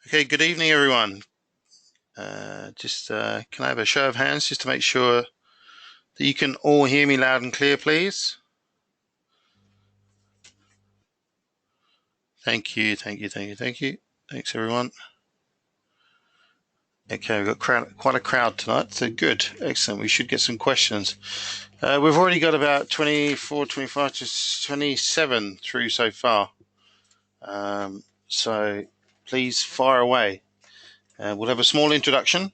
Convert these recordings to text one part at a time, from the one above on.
Okay, good evening, everyone. Can I have a show of hands just to make sure that you can all hear me loud and clear, please? Thank you, thank you, thank you, thank you. Thanks, everyone. Okay, we've got quite a crowd tonight, so good, excellent. We should get some questions. We've already got about 24, 25 to 27 through so far. So please fire away. We'll have a small introduction.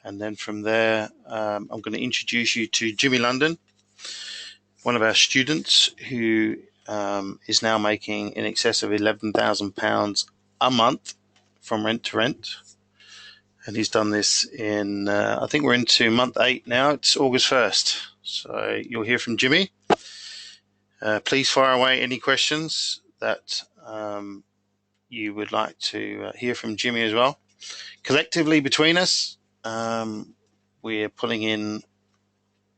And then from there, I'm going to introduce you to Jimmy London, one of our students who is now making in excess of £11,000 a month from rent to rent. And he's done this in, I think we're into month 8 now. It's August 1st. So you'll hear from Jimmy. Please fire away any questions that you would like to hear from Jimmy as well. Collectively between us, we're pulling in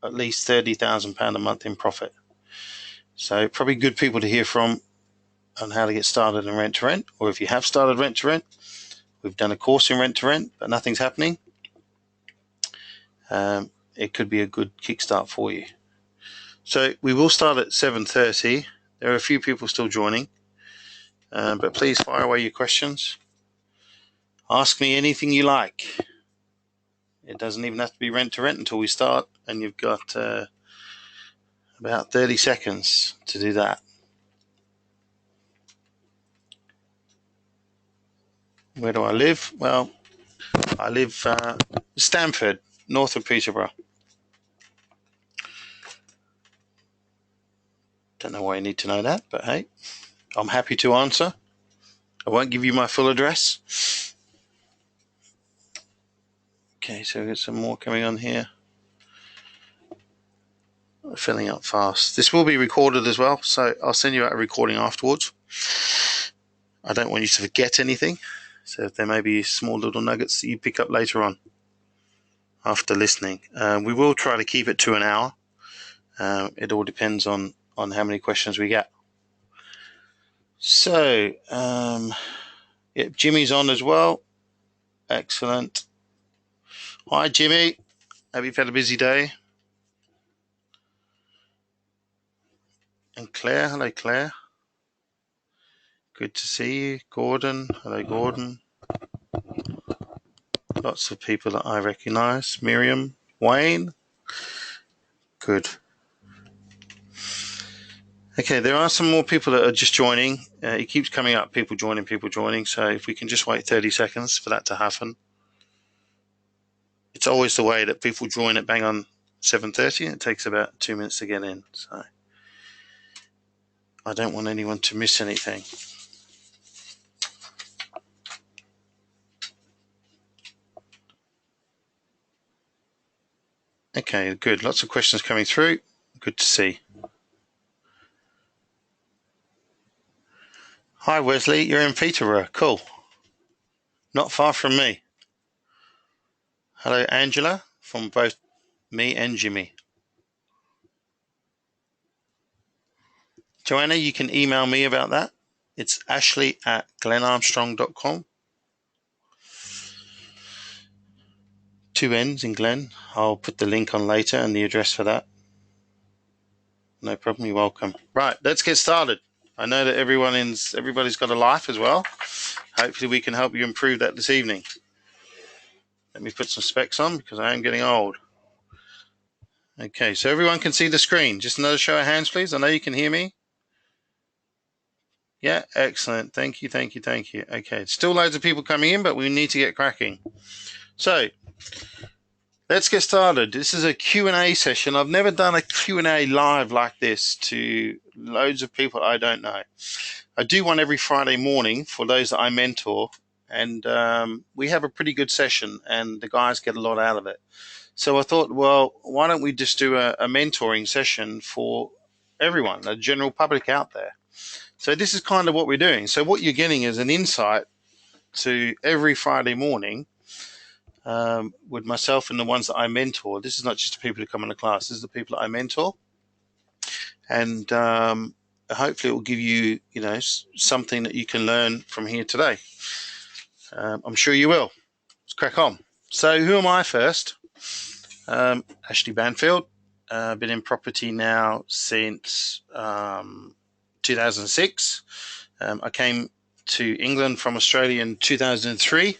at least £30,000 a month in profit. So probably good people to hear from on how to get started in rent to rent, or if you have started rent to rent, we've done a course in rent to rent, but nothing's happening. It could be a good kickstart for you. So we will start at 7:30. There are a few people still joining, but please fire away your questions. Ask me anything you like. It doesn't even have to be rent to rent until we start, and you've got about 30 seconds to do that. Where do I live? Well, I live Stamford, north of Peterborough. Don't know why you need to know that, but hey, I'm happy to answer. I won't give you my full address. Okay, so we've got some more coming on here. Filling up fast. This will be recorded as well, so I'll send you out a recording afterwards. I don't want you to forget anything, so if there may be small little nuggets that you pick up later on after listening. We will try to keep it to an hour. It all depends on how many questions we get. So, yeah, Jimmy's on as well. Excellent. Hi, Jimmy. Hope you've had a busy day. And Claire, hello, Claire. Good to see you. Gordon, hello, Gordon. Lots of people that I recognize. Miriam, Wayne. Good. Okay, there are some more people that are just joining. It keeps coming up, people joining. So if we can just wait 30 seconds for that to happen. It's always the way that people join at bang on 7:30. It takes about 2 minutes to get in. So I don't want anyone to miss anything. Okay, good. Lots of questions coming through. Good to see. Hi, Wesley. You're in Peterborough. Cool. Not far from me. Hello, Angela, from both me and Jimmy. Joanna, you can email me about that. It's ashley@glenarmstrong.com. 2 N's in Glen. I'll put the link on later and the address for that. No problem. You're welcome. Right, let's get started. I know that everybody's got a life as well. Hopefully we can help you improve that this evening. Let me put some specs on because I am getting old. Okay, so everyone can see the screen. Just another show of hands, please. I know you can hear me. Yeah, excellent. Thank you, thank you, thank you. Okay, still loads of people coming in, but we need to get cracking. So let's get started. This is a Q&A session. I've never done a Q&A live like this to loads of people I don't know. I do one every Friday morning for those that I mentor, and we have a pretty good session, and the guys get a lot out of it. So I thought, well, why don't we just do a mentoring session for everyone, the general public out there? So this is kind of what we're doing. So what you're getting is an insight to every Friday morning with myself and the ones that I mentor. This is not just the people who come into class. This is the people that I mentor. And hopefully it will give you, something that you can learn from here today. I'm sure you will. Let's crack on. So who am I first? Ashley Banfield. Been in property now since 2006. I came to England from Australia in 2003,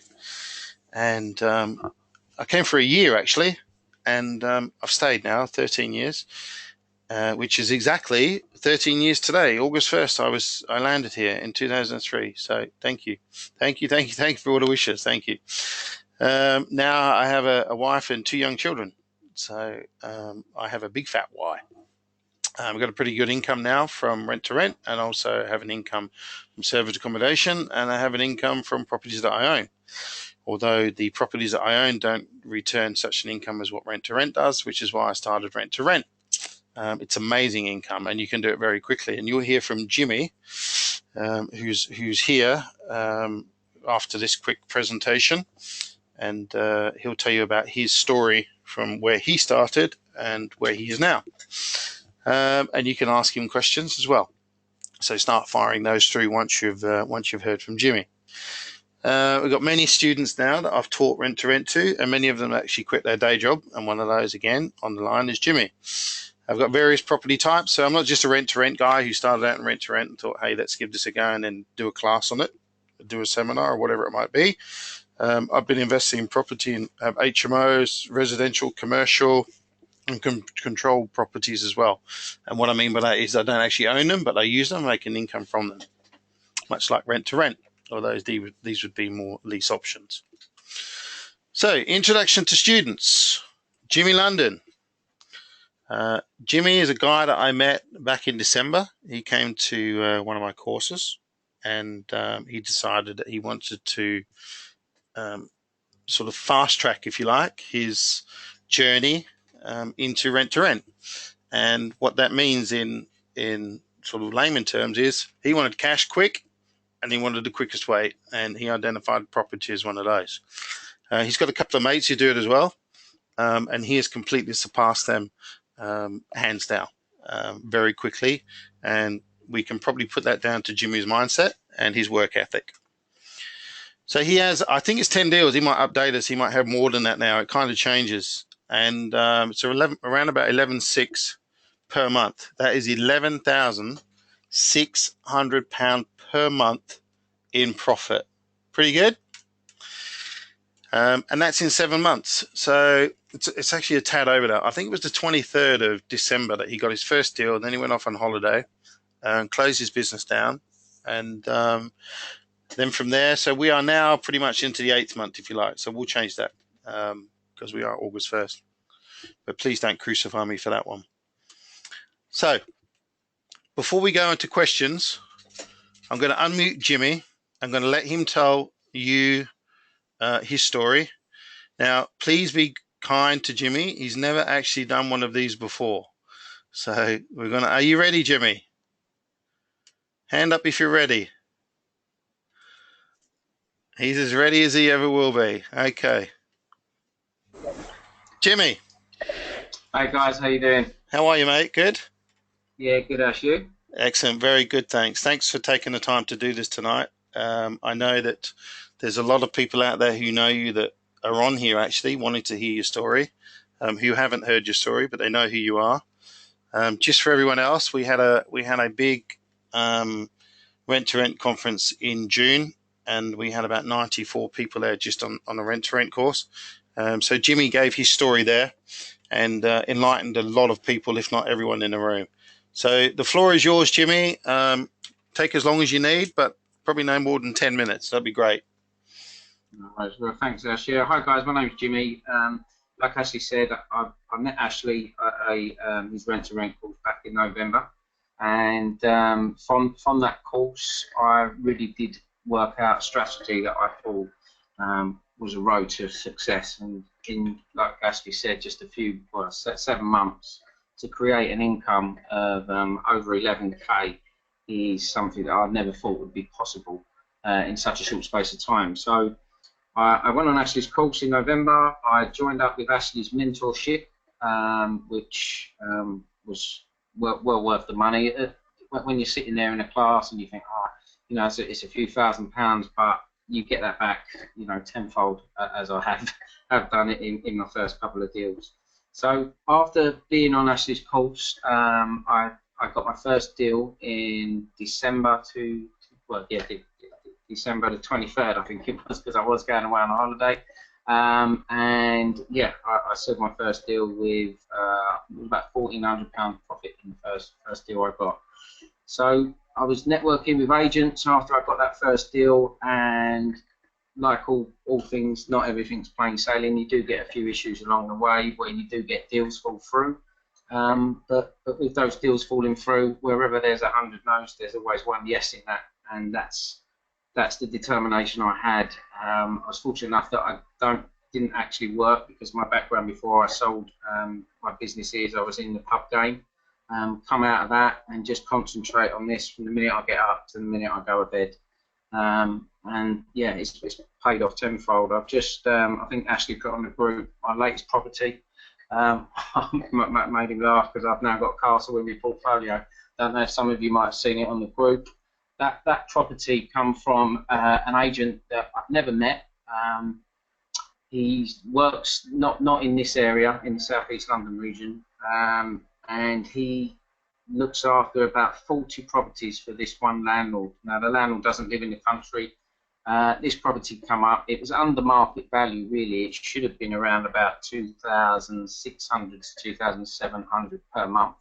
and I came for a year actually, and I've stayed now 13 years, which is exactly 13 years today. August 1st, I landed here in 2003. So thank you for all the wishes. Thank you. Now I have a wife and 2 young children, so I have a big fat why. I've got a pretty good income now from rent to rent, and also have an income from service accommodation, and I have an income from properties that I own. Although the properties that I own don't return such an income as what rent to rent does, which is why I started rent to rent. It's amazing income, and you can do it very quickly. And you'll hear from Jimmy, who's here after this quick presentation, and he'll tell you about his story from where he started and where he is now. And you can ask him questions as well. So start firing those through once you've heard from Jimmy. We've got many students now that I've taught rent to rent to, and many of them actually quit their day job. And one of those again on the line is Jimmy. I've got various property types, so I'm not just a rent to rent guy who started out in rent to rent and thought, hey, let's give this a go and then do a class on it, do a seminar or whatever it might be. I've been investing in property and have HMOs, residential, commercial, and controlled properties as well. And what I mean by that is I don't actually own them, but I use them, make an income from them, much like rent to rent, although these would be more lease options. So, introduction to students. Jimmy London. Jimmy is a guy that I met back in December. He came to one of my courses, and he decided that he wanted to sort of fast track, if you like, his journey into rent to rent. And what that means in sort of layman terms is he wanted cash quick, and he wanted the quickest way, and he identified property as one of those. He's got a couple of mates who do it as well, and he has completely surpassed them hands down very quickly, and we can probably put that down to Jimmy's mindset and his work ethic. So he has, I think it's 10 deals. He might update us. He might have more than that now. It kind of changes, and it's around about 11,600 per month. That is £11,600 per month in profit. Pretty good. And that's in 7 months. So it's actually a tad over that. I think it was the 23rd of December that he got his first deal. And then he went off on holiday and closed his business down. And then from there, so we are now pretty much into the 8th month, if you like. So we'll change that because we are August 1st. But please don't crucify me for that one. So before we go into questions, I'm going to unmute Jimmy. I'm going to let him tell you his story. Now, please be kind to Jimmy. He's never actually done one of these before. So are you ready, Jimmy? Hand up if you're ready. He's as ready as he ever will be. Okay. Jimmy. Hi guys, how you doing? How are you, mate? Good? Yeah, good, Ash, you? Excellent, very good, thanks. Thanks for taking the time to do this tonight. I know that there's a lot of people out there who know you that are on here actually wanting to hear your story, who haven't heard your story, but they know who you are. Just for everyone else, we had a big rent-to-rent conference in June, and we had about 94 people there just on a rent-to-rent course. So Jimmy gave his story there and enlightened a lot of people, if not everyone in the room. So the floor is yours, Jimmy. Take as long as you need, but probably no more than 10 minutes. That'd be great. All right, well, thanks, Ash. Yeah, hi guys, my name's Jimmy. Like Ashley said, I met Ashley at his rent-to-rent course back in November, and from that course, I really did work out a strategy that I thought was a road to success. And in, like Ashley said, just 7 months to create an income of over 11k is something that I never thought would be possible in such a short space of time. So I went on Ashley's course in November. I joined up with Ashley's mentorship, which was well worth the money. When you're sitting there in a class and you think, oh, you know, it's a few £1,000s, but you get that back, you know, tenfold, as I have done it in my first couple of deals. So after being on Ashley's course, I got my first deal in December December the 23rd, I think it was, because I was going away on a holiday. And yeah, I sold my first deal with about £1,400 profit in the first deal I got. So I was networking with agents after I got that first deal, and like all things, not everything's plain sailing. You do get a few issues along the way where you do get deals fall through. But with those deals falling through, wherever there's 100 no's, there's always one yes in that, and that's the determination I had. I was fortunate enough that I didn't actually work, because my background before I sold my businesses, I was in the pub game. Come out of that and just concentrate on this from the minute I get up to the minute I go to bed. And yeah, it's paid off tenfold. I've just, I think Ashley put on the group my latest property. Made him laugh because I've now got Castle in my portfolio. Don't know if some of you might have seen it on the group. That property come from an agent that I've never met. He works not in this area, in the South East London region, and he looks after about 40 properties for this one landlord. Now, the landlord doesn't live in the country. This property come up, it was under market value really. It should have been around about 2,600 to 2,700 per month.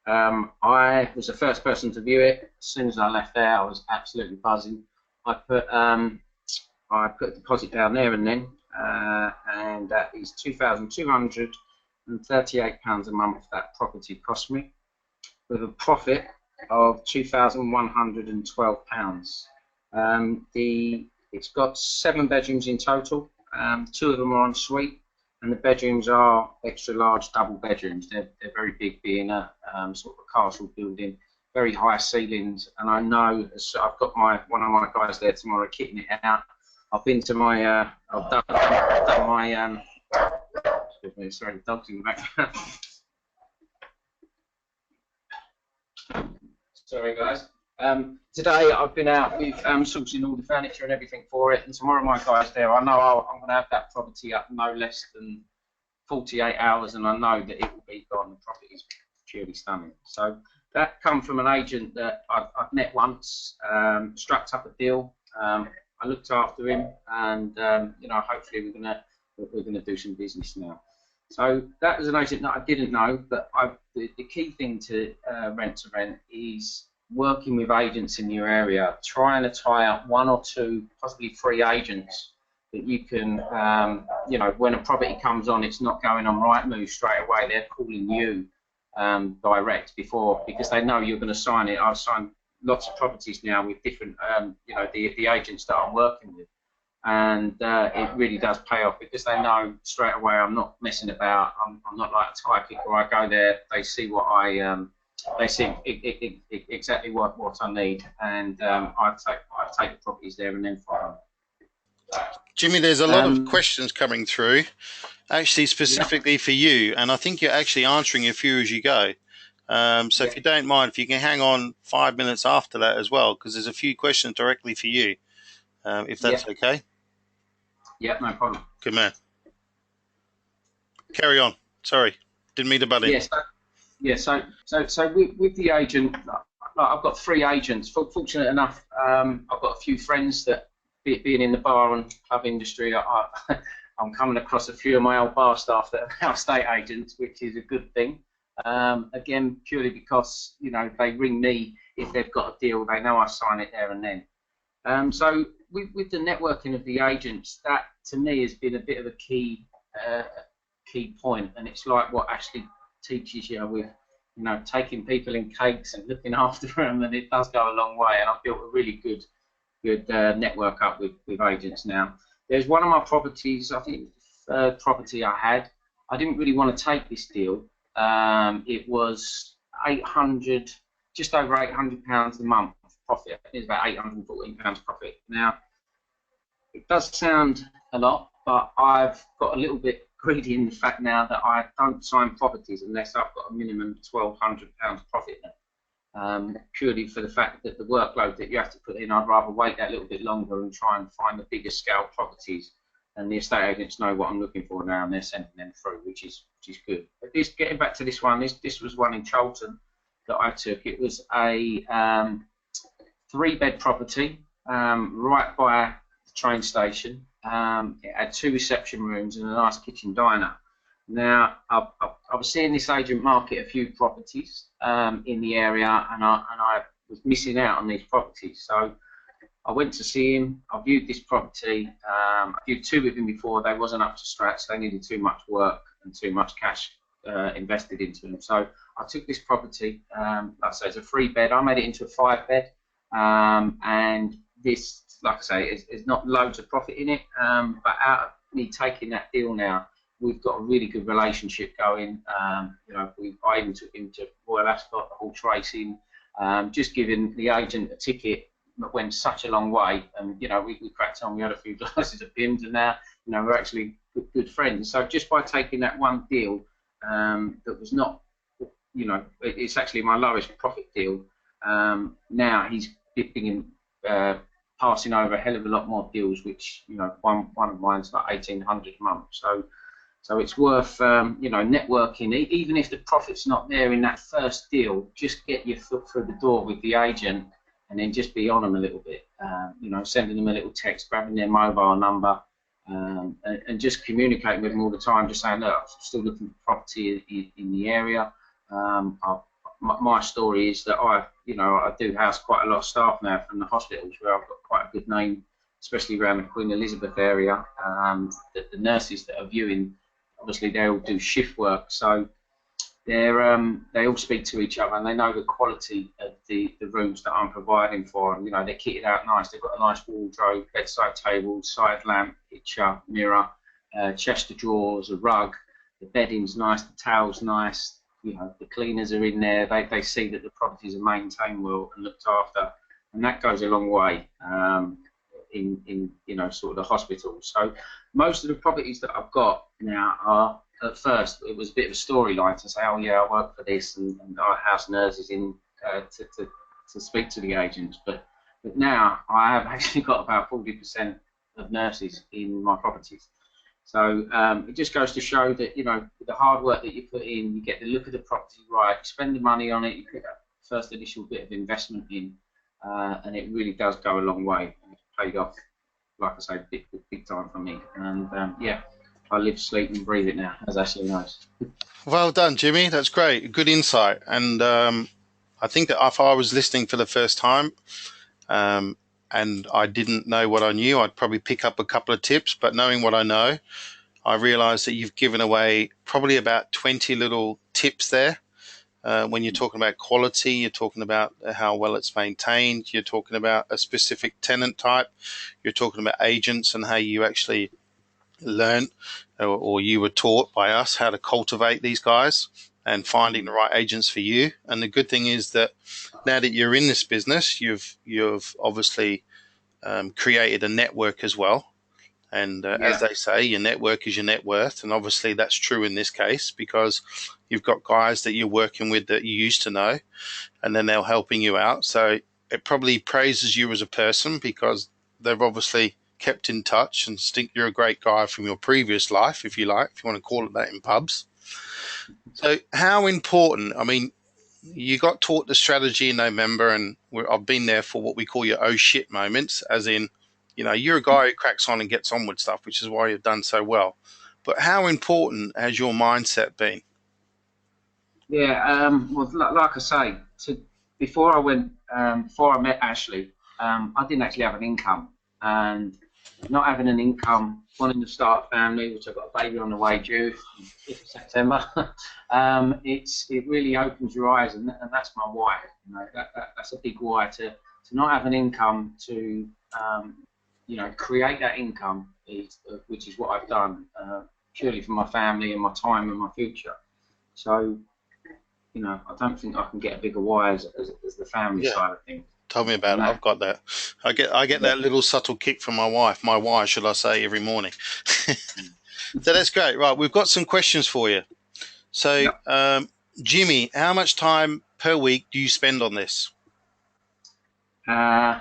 I was the first person to view it. As soon as I left there, I was absolutely buzzing. I put a deposit down there and then, and that is £2,238 a month that property cost me, with a profit of £2,112. It's got 7 bedrooms in total. 2 of them are en suite, and the bedrooms are extra large double bedrooms. They're very big, being a sort of a castle building, very high ceilings. And I know, I've got one of my guys there tomorrow kitting it out. I've been to my, I've done my, excuse me, sorry, the dog's in the background. Sorry guys. Today I've been out with sourcing all the furniture and everything for it, and tomorrow my guy's there. I know I'm going to have that property up no less than 48 hours, and I know that it will be gone. The property is purely stunning. So that come from an agent that I've met once, struck up a deal. I looked after him, and you know, hopefully we're gonna do some business now. So that was an agent that I didn't know, but the key thing to rent is working with agents in your area, trying to tie up 1 or 2, possibly 3 agents that you can, you know, when a property comes on, it's not going on Rightmove straight away. They're calling you direct before, because they know you're going to sign it. I've signed lots of properties now with different, you know, the agents that I'm working with, and it really does pay off, because they know straight away I'm not messing about. I'm not like a tie kicker. I go there, they see what they see exactly what I need, and I take the properties there and then follow. Jimmy, there's a lot of questions coming through, actually specifically for you, and I think you're actually answering a few as you go. So if you don't mind, if you can hang on 5 minutes after that as well, because there's a few questions directly for you, if that's okay. Yeah, no problem. Good man. Carry on. Sorry, didn't mean to butt in. Yes. Yeah, so with the agent, I've got 3 agents. Fortunate enough, I've got a few friends that, being in the bar and club industry, I'm coming across a few of my old bar staff that are now estate agents, which is a good thing. Again, purely because, you know, they ring me if they've got a deal. They know I sign it there and then. So with the networking of the agents, that to me has been a bit of a key point, and it's like what Ashley teaches you with, you know, taking people in cakes and looking after them, and it does go a long way. And I've built a really good network up with agents now. There's one of my properties, I think the 3rd property I had, I didn't really want to take this deal. It was just over £800 a month profit. It's about £814 profit. Now, it does sound a lot, but I've got a little bit greedy in the fact now that I don't sign properties unless I've got a minimum of £1,200 profit purely for the fact that the workload that you have to put in. I'd rather wait that little bit longer and try and find the bigger scale properties. And the estate agents know what I'm looking for now, and they're sending them through, which is good. But getting back to this one, this was one in Charlton that I took. It was a 3-bed property right by the train station. It had 2 reception rooms and a nice kitchen diner. Now, I was seeing this agent market a few properties in the area, and I was missing out on these properties. So I went to see him. I viewed this property. I viewed 2 with him before. They wasn't up to scratch. They needed too much work and too much cash invested into them. So I took this property. Like I say, it's a 3-bed. I made it into a 5-bed. And this, like I say, is not loads of profit in it. But out of me taking that deal now, we've got a really good relationship going. You know, I even took him to Royal Ascot, the horse racing, just giving the agent a ticket that went such a long way. And, you know, we cracked on, we had a few glasses of Pimm's, and now, you know, we're actually good friends. So just by taking that one deal that was not, you know, it's actually my lowest profit deal, now he's dipping in, passing over a hell of a lot more deals, which, you know, one of mine's like 1,800 a month. So it's worth, you know, networking. Even if the profit's not there in that first deal, just get your foot through the door with the agent, and then just be on them a little bit. You know, sending them a little text, grabbing their mobile number, and just communicating with them all the time, just saying, look, I'm still looking for property in the area. My story is that I do house quite a lot of staff now from the hospitals, where I've got quite a good name, especially around the Queen Elizabeth area. The nurses that are viewing, obviously they all do shift work, so they all speak to each other, and they know the quality of the rooms that I'm providing for them. You know, they're kitted out nice. They've got a nice wardrobe, bedside table, side lamp, picture, mirror, chest of drawers, a rug. The bedding's nice, the towel's nice. You know, the cleaners are in there. They see that the properties are maintained well and looked after, and that goes a long way in you know, sort of the hospital. So most of the properties that I've got now are, at first it was a bit of a storyline to say, oh yeah, I work for this, and I house nurses in to speak to the agents, but now I have actually got about 40% of nurses in my properties. So it just goes to show that, you know, the hard work that you put in, you get the look of the property right, spend the money on it, you put that first initial bit of investment in, and it really does go a long way. And it's paid off, like I say, big time for me. And yeah, I live, sleep, and breathe it now, as Ashley knows. Well done, Jimmy. That's great. Good insight. And I think that if I was listening for the first time, and I didn't know what I knew, I'd probably pick up a couple of tips. But knowing what I know, I realised that you've given away probably about 20 little tips there. When you're talking about quality, you're talking about how well it's maintained, you're talking about a specific tenant type, you're talking about agents and how you actually learn, or you were taught by us how to cultivate these guys and finding the right agents for you. And the good thing is that now that you're in this business, you've obviously created a network as well. And as they say, your network is your net worth. And obviously that's true in this case, because you've got guys that you're working with that you used to know, and then they're helping you out. So it probably praises you as a person, because they've obviously kept in touch and think you're a great guy from your previous life, if you like, if you want to call it that in pubs. So how important, I mean, you got taught the strategy in November, and I've been there for what we call your oh shit moments, as in, you know, you're a guy who cracks on and gets on with stuff, which is why you've done so well. But how important has your mindset been? Yeah, well, like I say, before I met Ashley, I didn't actually have an income, and not having an income, wanting to start a family, which I've got a baby on the way due 5th of September, it really opens your eyes, and that's my why. You know, that's a big why, to not have an income, to you know, create that income, which is what I've done, purely for my family and my time and my future. So, you know, I don't think I can get a bigger why as the family side of things. Tell me about it. I've got that. I get that little subtle kick from my wife. My why, should I say, every morning. So that's great. Right, we've got some questions for you. So, Jimmy, how much time per week do you spend on this? From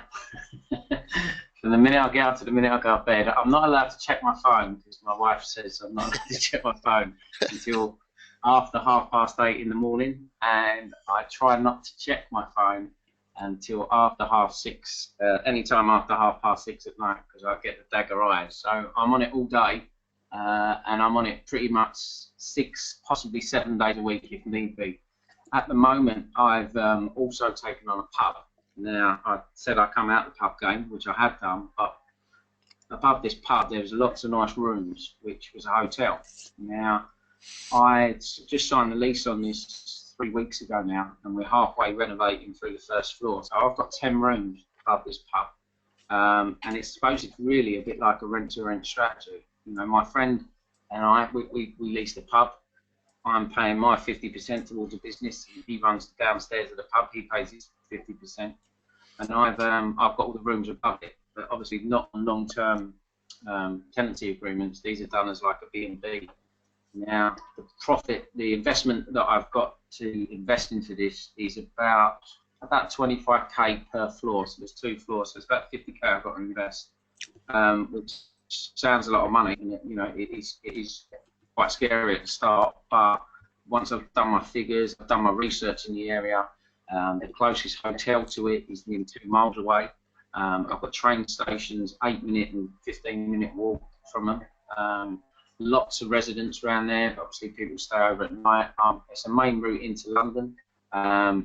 the minute I get up to the minute I go to bed, I'm not allowed to check my phone because my wife says I'm not allowed to check my phone until after 8:30 in the morning, and I try not to check my phone until after 6:30, anytime after 6:30 at night, because I get the dagger eyes. So I'm on it all day, and I'm on it pretty much 6, possibly 7 days a week if need be. At the moment, I've also taken on a pub. Now, I said I come out the pub game, which I have done, but above this pub, there's lots of nice rooms, which was a hotel. Now, I just signed the lease on this 3 weeks ago now, and we're halfway renovating through the first floor. So I've got 10 rooms above this pub, and it's supposed to really a bit like a rent-to-rent strategy. You know, my friend and I, we lease the pub. I'm paying my 50% towards the business. He runs downstairs at the pub. He pays his 50%, and I've got all the rooms above it, but obviously not on long-term tenancy agreements. These are done as like a B&B. Now, the investment that I've got to invest into this is about 25k per floor. So there's 2 floors, so it's about 50k I've got to invest, which sounds a lot of money, and it is quite scary at the start. But once I've done my figures, I've done my research in the area. The closest hotel to it is nearly 2 miles away. I've got train stations 8-minute and 15-minute walk from them. Lots of residents around there, but obviously people stay over at night. It's a main route into London,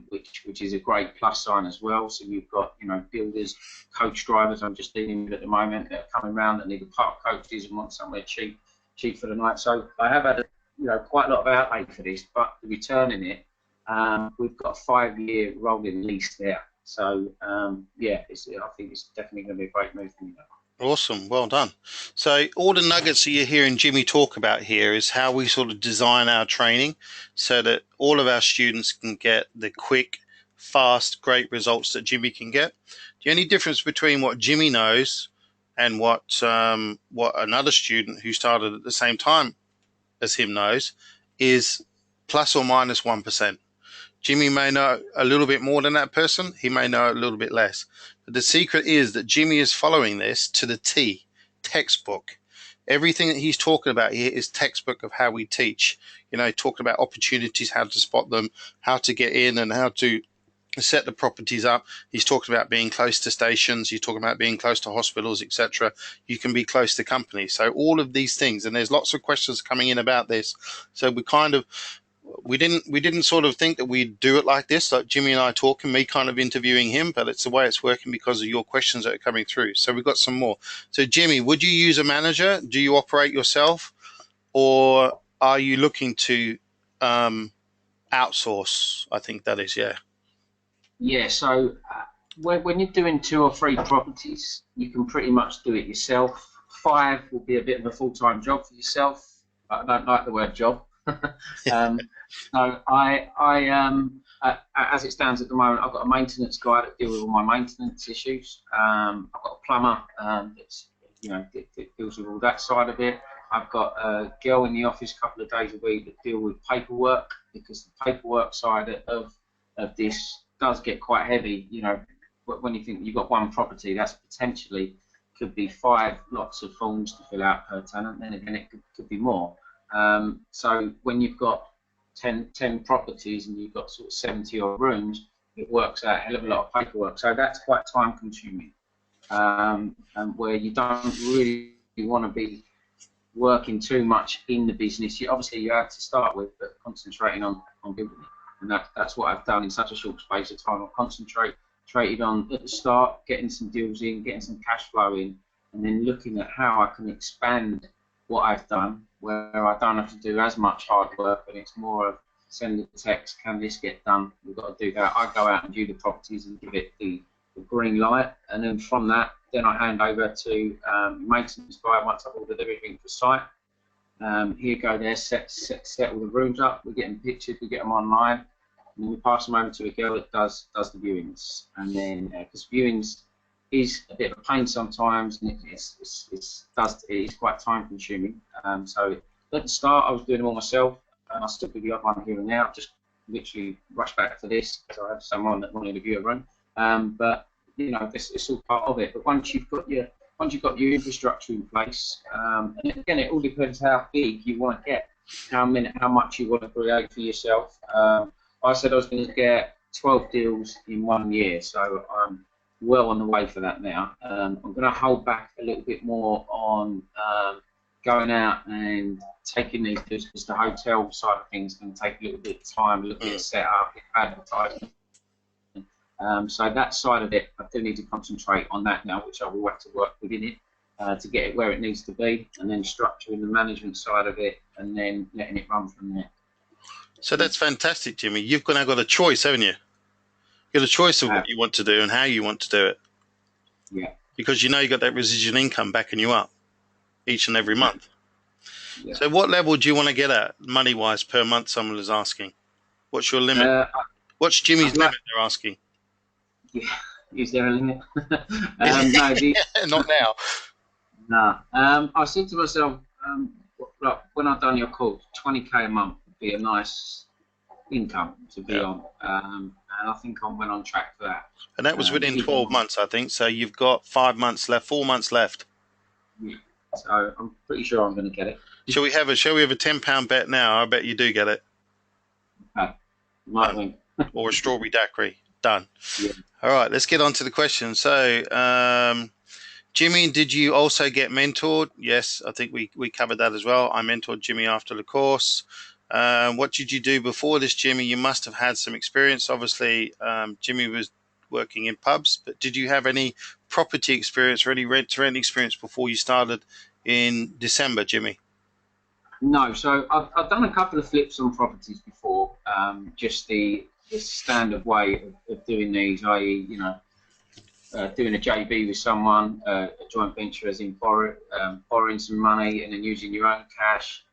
which is a great plus sign as well. So you've got builders, coach drivers. I'm just dealing with at the moment that are coming around that need to park coaches and want somewhere cheap for the night. So I have had quite a lot of outlay for this, but the return in it, we've got a 5-year rolling lease there. So yeah, I think it's definitely going to be a great move for me. Awesome, well done. So all the nuggets that you're hearing Jimmy talk about here is how we sort of design our training so that all of our students can get the quick, fast, great results that Jimmy can get. The only difference between what Jimmy knows and what another student who started at the same time as him knows is plus or minus 1%. Jimmy may know a little bit more than that person. He may know a little bit less. But the secret is that Jimmy is following this to the T, textbook. Everything that he's talking about here is textbook of how we teach. Talking about opportunities, how to spot them, how to get in and how to set the properties up. He's talking about being close to stations. He's talking about being close to hospitals, etc. You can be close to companies. So all of these things, and there's lots of questions coming in about this. So we didn't sort of think that we'd do it like this, like Jimmy and I talking, me kind of interviewing him, but it's the way it's working because of your questions that are coming through. So we've got some more. So Jimmy, would you use a manager? Do you operate yourself, or are you looking to outsource? I think that is, yeah. Yeah, so when you're doing 2 or 3 properties, you can pretty much do it yourself. 5 will be a bit of a full-time job for yourself. I don't like the word job. So as it stands at the moment, I've got a maintenance guy that deals with all my maintenance issues. I've got a plumber that deals with all that side of it. I've got a girl in the office a couple of days a week that deal with paperwork, because the paperwork side of this does get quite heavy. When you think you've got 1 property, that's potentially could be 5 lots of forms to fill out per tenant. Then again, it could be more. So when you've got 10 properties and you've got sort of 70 odd rooms, it works out a hell of a lot of paperwork. So that's quite time consuming, and where you don't really want to be working too much in the business. Obviously you have to start with, but concentrating on building it. And that's what I've done in such a short space of time. I've concentrated on, at the start, getting some deals in, getting some cash flow in, and then looking at how I can expand what I've done, where I don't have to do as much hard work, and it's more of send the text, can this get done? We've got to do that. I go out and view the properties and give it the green light, and then from that, then I hand over to maintenance guy once I've ordered everything for site. Here go there, set all the rooms up. We get them pictured, we get them online, and then we pass them over to a girl that does the viewings. And then because viewings is a bit of a pain sometimes, and it is quite time consuming. So at the start I was doing them all myself, and I still do the odd one here and there. I've just literally rushed back to this because I had someone that wanted to view a room. But you know, it's all part of it. But once you've got your infrastructure in place, and again, it all depends how big you want to get, how much you want to create for yourself. I said I was going to get 12 deals in 1 year, so I'm well on the way for that now. I'm going to hold back a little bit more on going out and taking these deals because the hotel side of things can take a little bit of time, a little bit of setup, advertising. So that side of it, I do need to concentrate on that now, which I will have to work within it to get it where it needs to be, and then structuring the management side of it, and then letting it run from there. So that's fantastic, Jimmy. You've now got a choice, haven't you? You've got a choice of what you want to do and how you want to do it. Yeah. Because you know you've got that residual income backing you up each and every month. Yeah. So what level do you want to get at money-wise per month, someone is asking? What's your limit? What's Jimmy's limit, they're asking? Yeah. Is there a limit? Not now. No. I said to myself, when I've done your course, 20k a month would be a nice income to be on. And I think I went on track for that. And that was within 12 months, I think. So you've got 5 months left, 4 months left. Yeah. So I'm pretty sure I'm going to get it. Shall we have a £10 bet now? I bet you do get it. Okay. Might win. Or a strawberry daiquiri. Done. Yeah. All right, let's get on to the question. So, Jimmy, did you also get mentored? Yes, I think we covered that as well. I mentored Jimmy after the course. What did you do before this, Jimmy? You must have had some experience. Obviously, Jimmy was working in pubs, but did you have any property experience or any rent-to-rent experience before you started in December, Jimmy? No, so I've done a couple of flips on properties before, just the standard way of doing these, i.e., you know, doing a JV with someone, a joint venture as in borrowing some money and then using your own cash,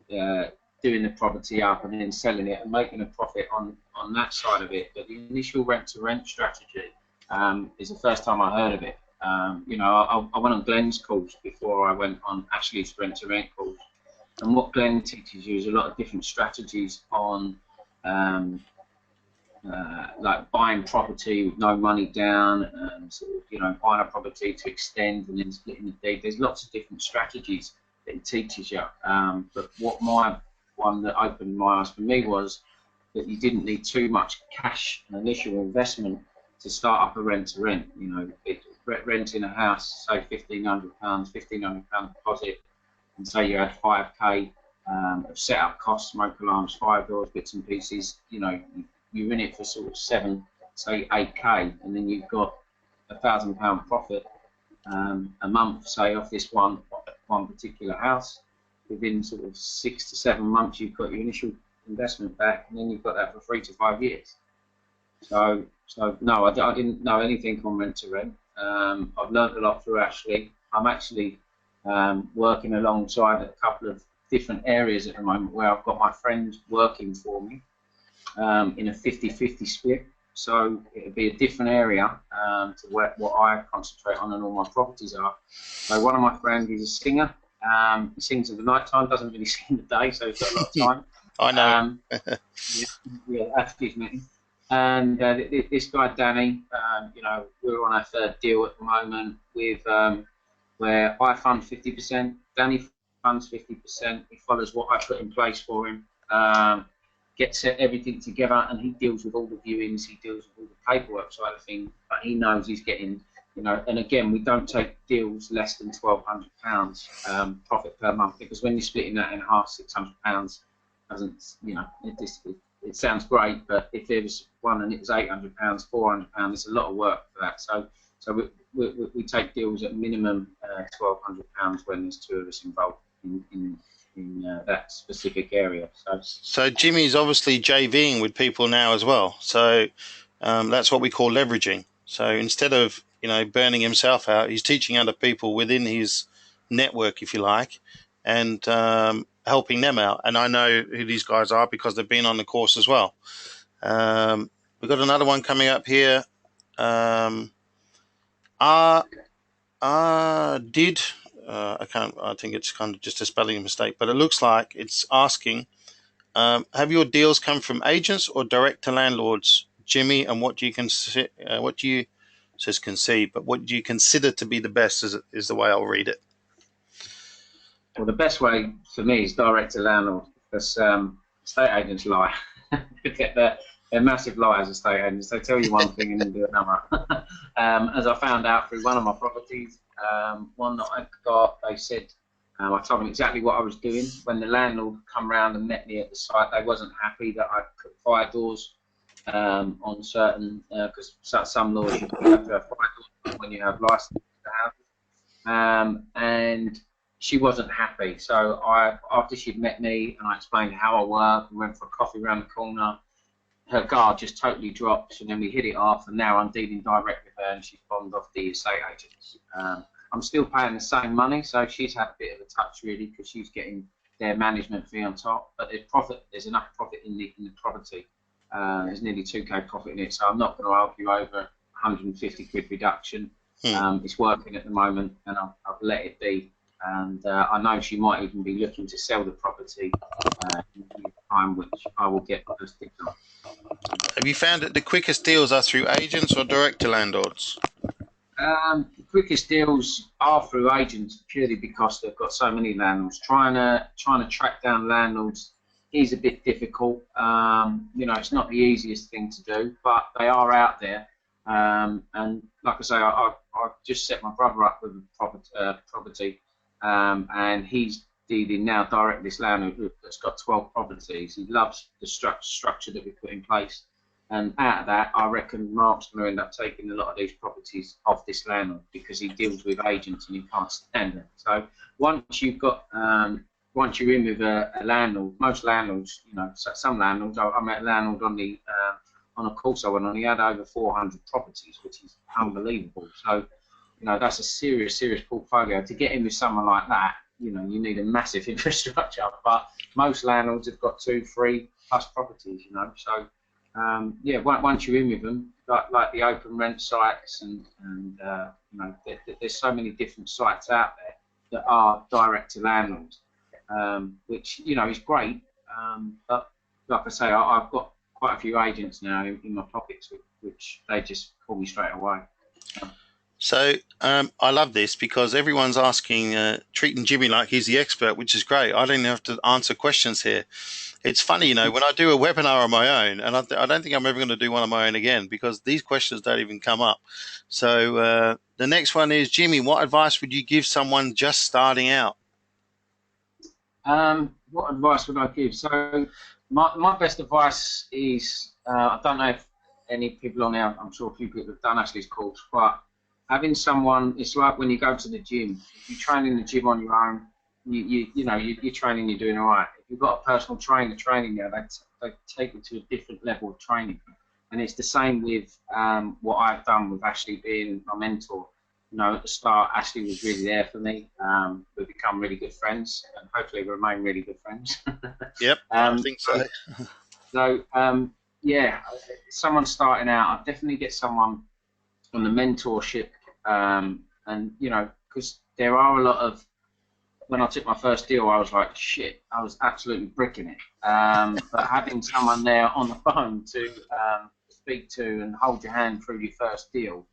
doing the property up and then selling it and making a profit on that side of it. But the initial rent-to-rent strategy is the first time I heard of it. You know, I went on Glenn's course before I went on Ashley's rent-to-rent course. And what Glenn teaches you is a lot of different strategies on like buying property with no money down, and sort of, you know, buying a property to extend and then splitting the deed. There's lots of different strategies that he teaches you. But what my one that opened my eyes for me was that you didn't need too much cash and initial investment to start up a rent-to-rent. You know, renting a house, say £1,500 deposit, and say you had 5k of setup costs, smoke alarms, fire doors, bits and pieces. You know, you're in it for sort of 7, say 8k, and then you've got £1,000 profit a month, say, off this one particular house. Within sort of 6 to 7 months, you've got your initial investment back, and then you've got that for 3 to 5 years. So no, I didn't know anything on rent-to-rent. I've learned a lot through Ashley. I'm actually working alongside a couple of different areas at the moment where I've got my friends working for me in a 50-50 split. So it'll be a different area to what I concentrate on and all my properties are. So one of my friends is a singer. He sings at the night time, doesn't really sing in the day, so he's got a lot of time. I know. Yeah, Ashley's met him. And this guy Danny, you know, we're on our third deal at the moment with where I fund 50%, Danny funds 50%. He follows what I put in place for him, gets everything together, and he deals with all the viewings. He deals with all the paperwork side of things, but he knows he's getting, you know. And again, we don't take deals less than £1,200 profit per month, because when you're splitting that in half, £600 doesn't, you know, it sounds great, but if there was one and it was £800, £400, it's a lot of work for that. So we take deals at minimum £1,200 when there's two of us involved in that specific area. So Jimmy's obviously JVing with people now as well. So that's what we call leveraging. So instead of, you know, burning himself out, he's teaching other people within his network, if you like, and helping them out. And I know who these guys are because they've been on the course as well. We've got another one coming up here. I think it's kind of just a spelling mistake, but it looks like it's asking, Have your deals come from agents or direct to landlords, Jimmy? And what do you consider? What do you says concede? But what do you consider to be the best? Is the way I'll read it. Well, the best way for me is direct to landlord, because estate agents lie. They're massive liars, estate agents. They tell you one thing and then do another. As I found out through one of my properties, one that I got, they said, I told them exactly what I was doing. When the landlord come round and met me at the site, they wasn't happy that I put fire doors on certain, because some laws you have to have fire doors when you have license to have. And she wasn't happy. So after she'd met me and I explained how I work, we went for a coffee around the corner, her guard just totally dropped, and then we hit it off, and now I'm dealing direct with her and she's bombed off the estate agents. I'm still paying the same money, so she's had a bit of a touch really, because she's getting their management fee on top, but there's enough profit in the property. There's nearly 2k profit in it, so I'm not going to argue over 150 quid reduction. It's working at the moment, and I've let it be. And I know she might even be looking to sell the property in the time, which I will get those things on. Have you found that the quickest deals are through agents or direct to landlords? The quickest deals are through agents, purely because they've got so many landlords. Trying to track down landlords is a bit difficult. You know, it's not the easiest thing to do, but they are out there. And like I say, I've just set my brother up with a property. And he's dealing now directly with this landlord that's got 12 properties. He loves the structure that we put in place, and out of that, I reckon Mark's going to end up taking a lot of these properties off this landlord, because he deals with agents and he can't stand them. So once you've got, once you're in with a landlord, most landlords, you know, some landlords, I met a landlord on a course I went on. He had over 400 properties, which is unbelievable. So, you know, that's a serious portfolio. To get in with someone like that, you know, you need a massive infrastructure. But most landlords have got 2, 3+ properties, you know. So, yeah, once you're in with them, like the open rent sites, and you know, there's so many different sites out there that are direct to landlords, which, you know, is great. But like I say, I've got quite a few agents now in my pockets, which they just call me straight away. So I love this, because everyone's asking, treating Jimmy like he's the expert, which is great. I don't have to answer questions here. It's funny, you know, when I do a webinar on my own, and I don't think I'm ever going to do one on my own again, because these questions don't even come up. So the next one is, Jimmy, what advice would you give someone just starting out? What advice would I give? So my best advice is, I don't know if any people on there, I'm sure a few people have done Ashley's course, but having someone, it's like when you go to the gym. If you train in the gym on your own, you know, you're training, you're doing all right. If you've got a personal trainer training there, they take you to a different level of training. And it's the same with what I've done with Ashley being my mentor. You know, at the start, Ashley was really there for me. We've become really good friends, and hopefully we remain really good friends. Yep, I think so. So, yeah, someone starting out, I'd definitely get someone on the mentorship, and you know, because there are a lot of, when I took my first deal, I was like, shit, I was absolutely bricking it. But having someone there on the phone to speak to and hold your hand through your first deal,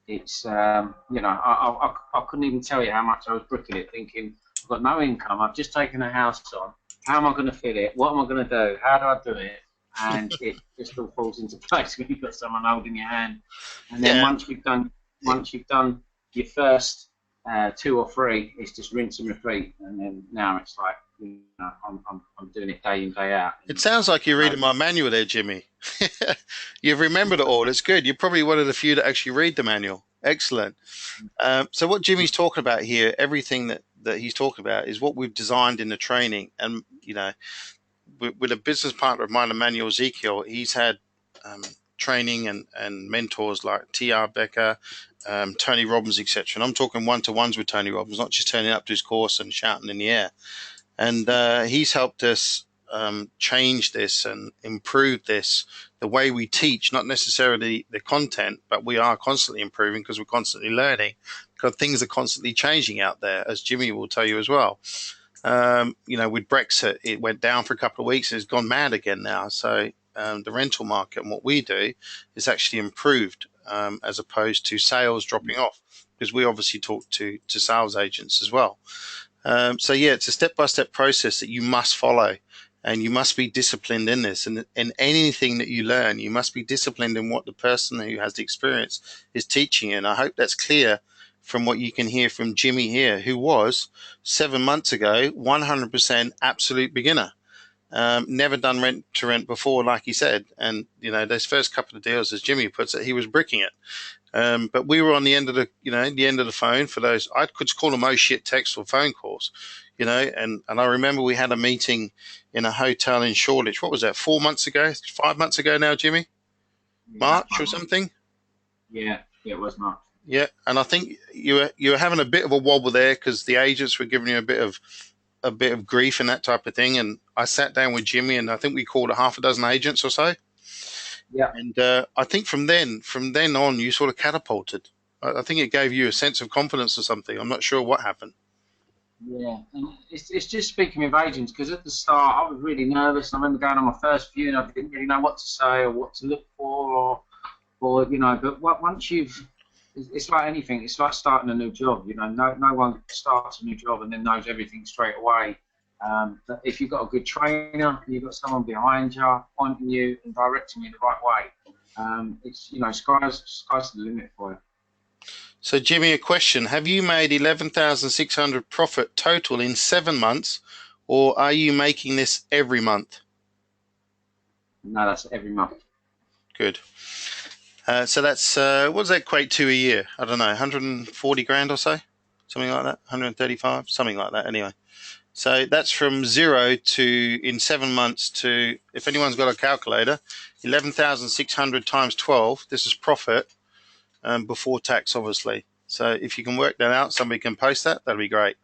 it's, you know, I couldn't even tell you how much I was bricking it, thinking, I've got no income, I've just taken a house on, how am I going to fit it, what am I going to do, how do I do it? And it just all falls into place when you've got someone holding your hand. And then once you've done your first 2 or 3, it's just rinse and repeat. And then now it's like, you know, I'm doing it day in, day out. It sounds like you're reading my manual there, Jimmy. You've remembered it all. It's good. You're probably one of the few that actually read the manual. Excellent. So what Jimmy's talking about here, everything that he's talking about is what we've designed in the training. And, you know, with a business partner of mine, Emmanuel Ezekiel, he's had training and mentors like T.R. Becker, Tony Robbins, etc. And I'm talking one-to-ones with Tony Robbins, not just turning up to his course and shouting in the air. And he's helped us change this and improve this, the way we teach, not necessarily the content, but we are constantly improving because we're constantly learning, because things are constantly changing out there, as Jimmy will tell you as well. With Brexit, it went down for a couple of weeks. It's gone mad again now. So the rental market and what we do is actually improved, as opposed to sales dropping off, because we obviously talk to sales agents as well. So yeah, it's a step-by-step process that you must follow, and you must be disciplined in this. And in anything that you learn, you must be disciplined in what the person who has the experience is teaching you. And I hope that's clear from what you can hear from Jimmy here, who was 7 months ago 100% absolute beginner. Never done rent to rent before, like he said. And those first couple of deals, as Jimmy puts it, he was bricking it. But we were on the end of the phone for those. I could call them oh shit texts or phone calls, and I remember we had a meeting in a hotel in Shoreditch. What was that? 4 months ago, 5 months ago now, Jimmy? March or something? Yeah, it was March. Yeah, and I think you were having a bit of a wobble there because the agents were giving you a bit of grief and that type of thing. And I sat down with Jimmy, and I think we called a half a dozen agents or so. Yeah. And I think from then on, you sort of catapulted. I think it gave you a sense of confidence or something. I'm not sure what happened. Yeah, and it's just speaking with agents, because at the start I was really nervous. I remember going on my first viewing, I didn't really know what to say or what to look for, or but once it's like anything. It's like starting a new job. No one starts a new job and then knows everything straight away. But if you've got a good trainer and you've got someone behind you, pointing you and directing you the right way, it's sky's the limit for you. So, Jimmy, a question. Have you made 11,600 profit total in 7 months, or are you making this every month? No, that's every month. Good. So that's, what does that equate to a year? I don't know, 140 grand or so? Something like that? 135? Something like that, anyway. So that's from zero to, in 7 months to, if anyone's got a calculator, 11,600 times 12, this is profit. Before tax, obviously. So if you can work that out, somebody can post that, that'd be great.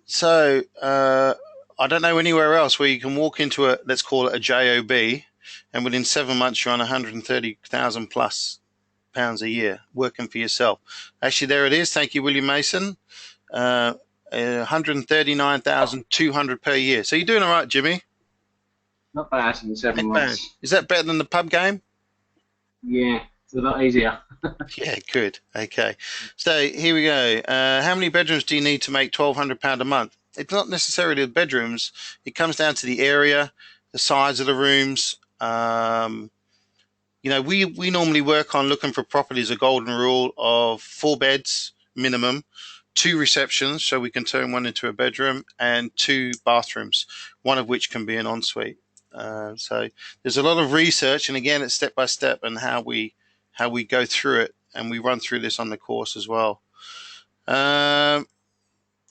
So I don't know anywhere else where you can walk into a, let's call it a JOB, and within 7 months you're on 130,000 plus pounds a year working for yourself. Actually, there it is. Thank you, William Mason. 139,200 per year. So you're doing all right, Jimmy. Not bad in 7 months. Is that better than the pub game? Yeah, it's a lot easier. Yeah, good. Okay. So here we go. How many bedrooms do you need to make £1,200 a month? It's not necessarily the bedrooms. It comes down to the area, the size of the rooms. We normally work on looking for properties, a golden rule of 4 beds minimum, 2 receptions, so we can turn one into a bedroom, and 2 bathrooms, one of which can be an ensuite. So there's a lot of research, and again, it's step by step, and how we go through it, and we run through this on the course as well.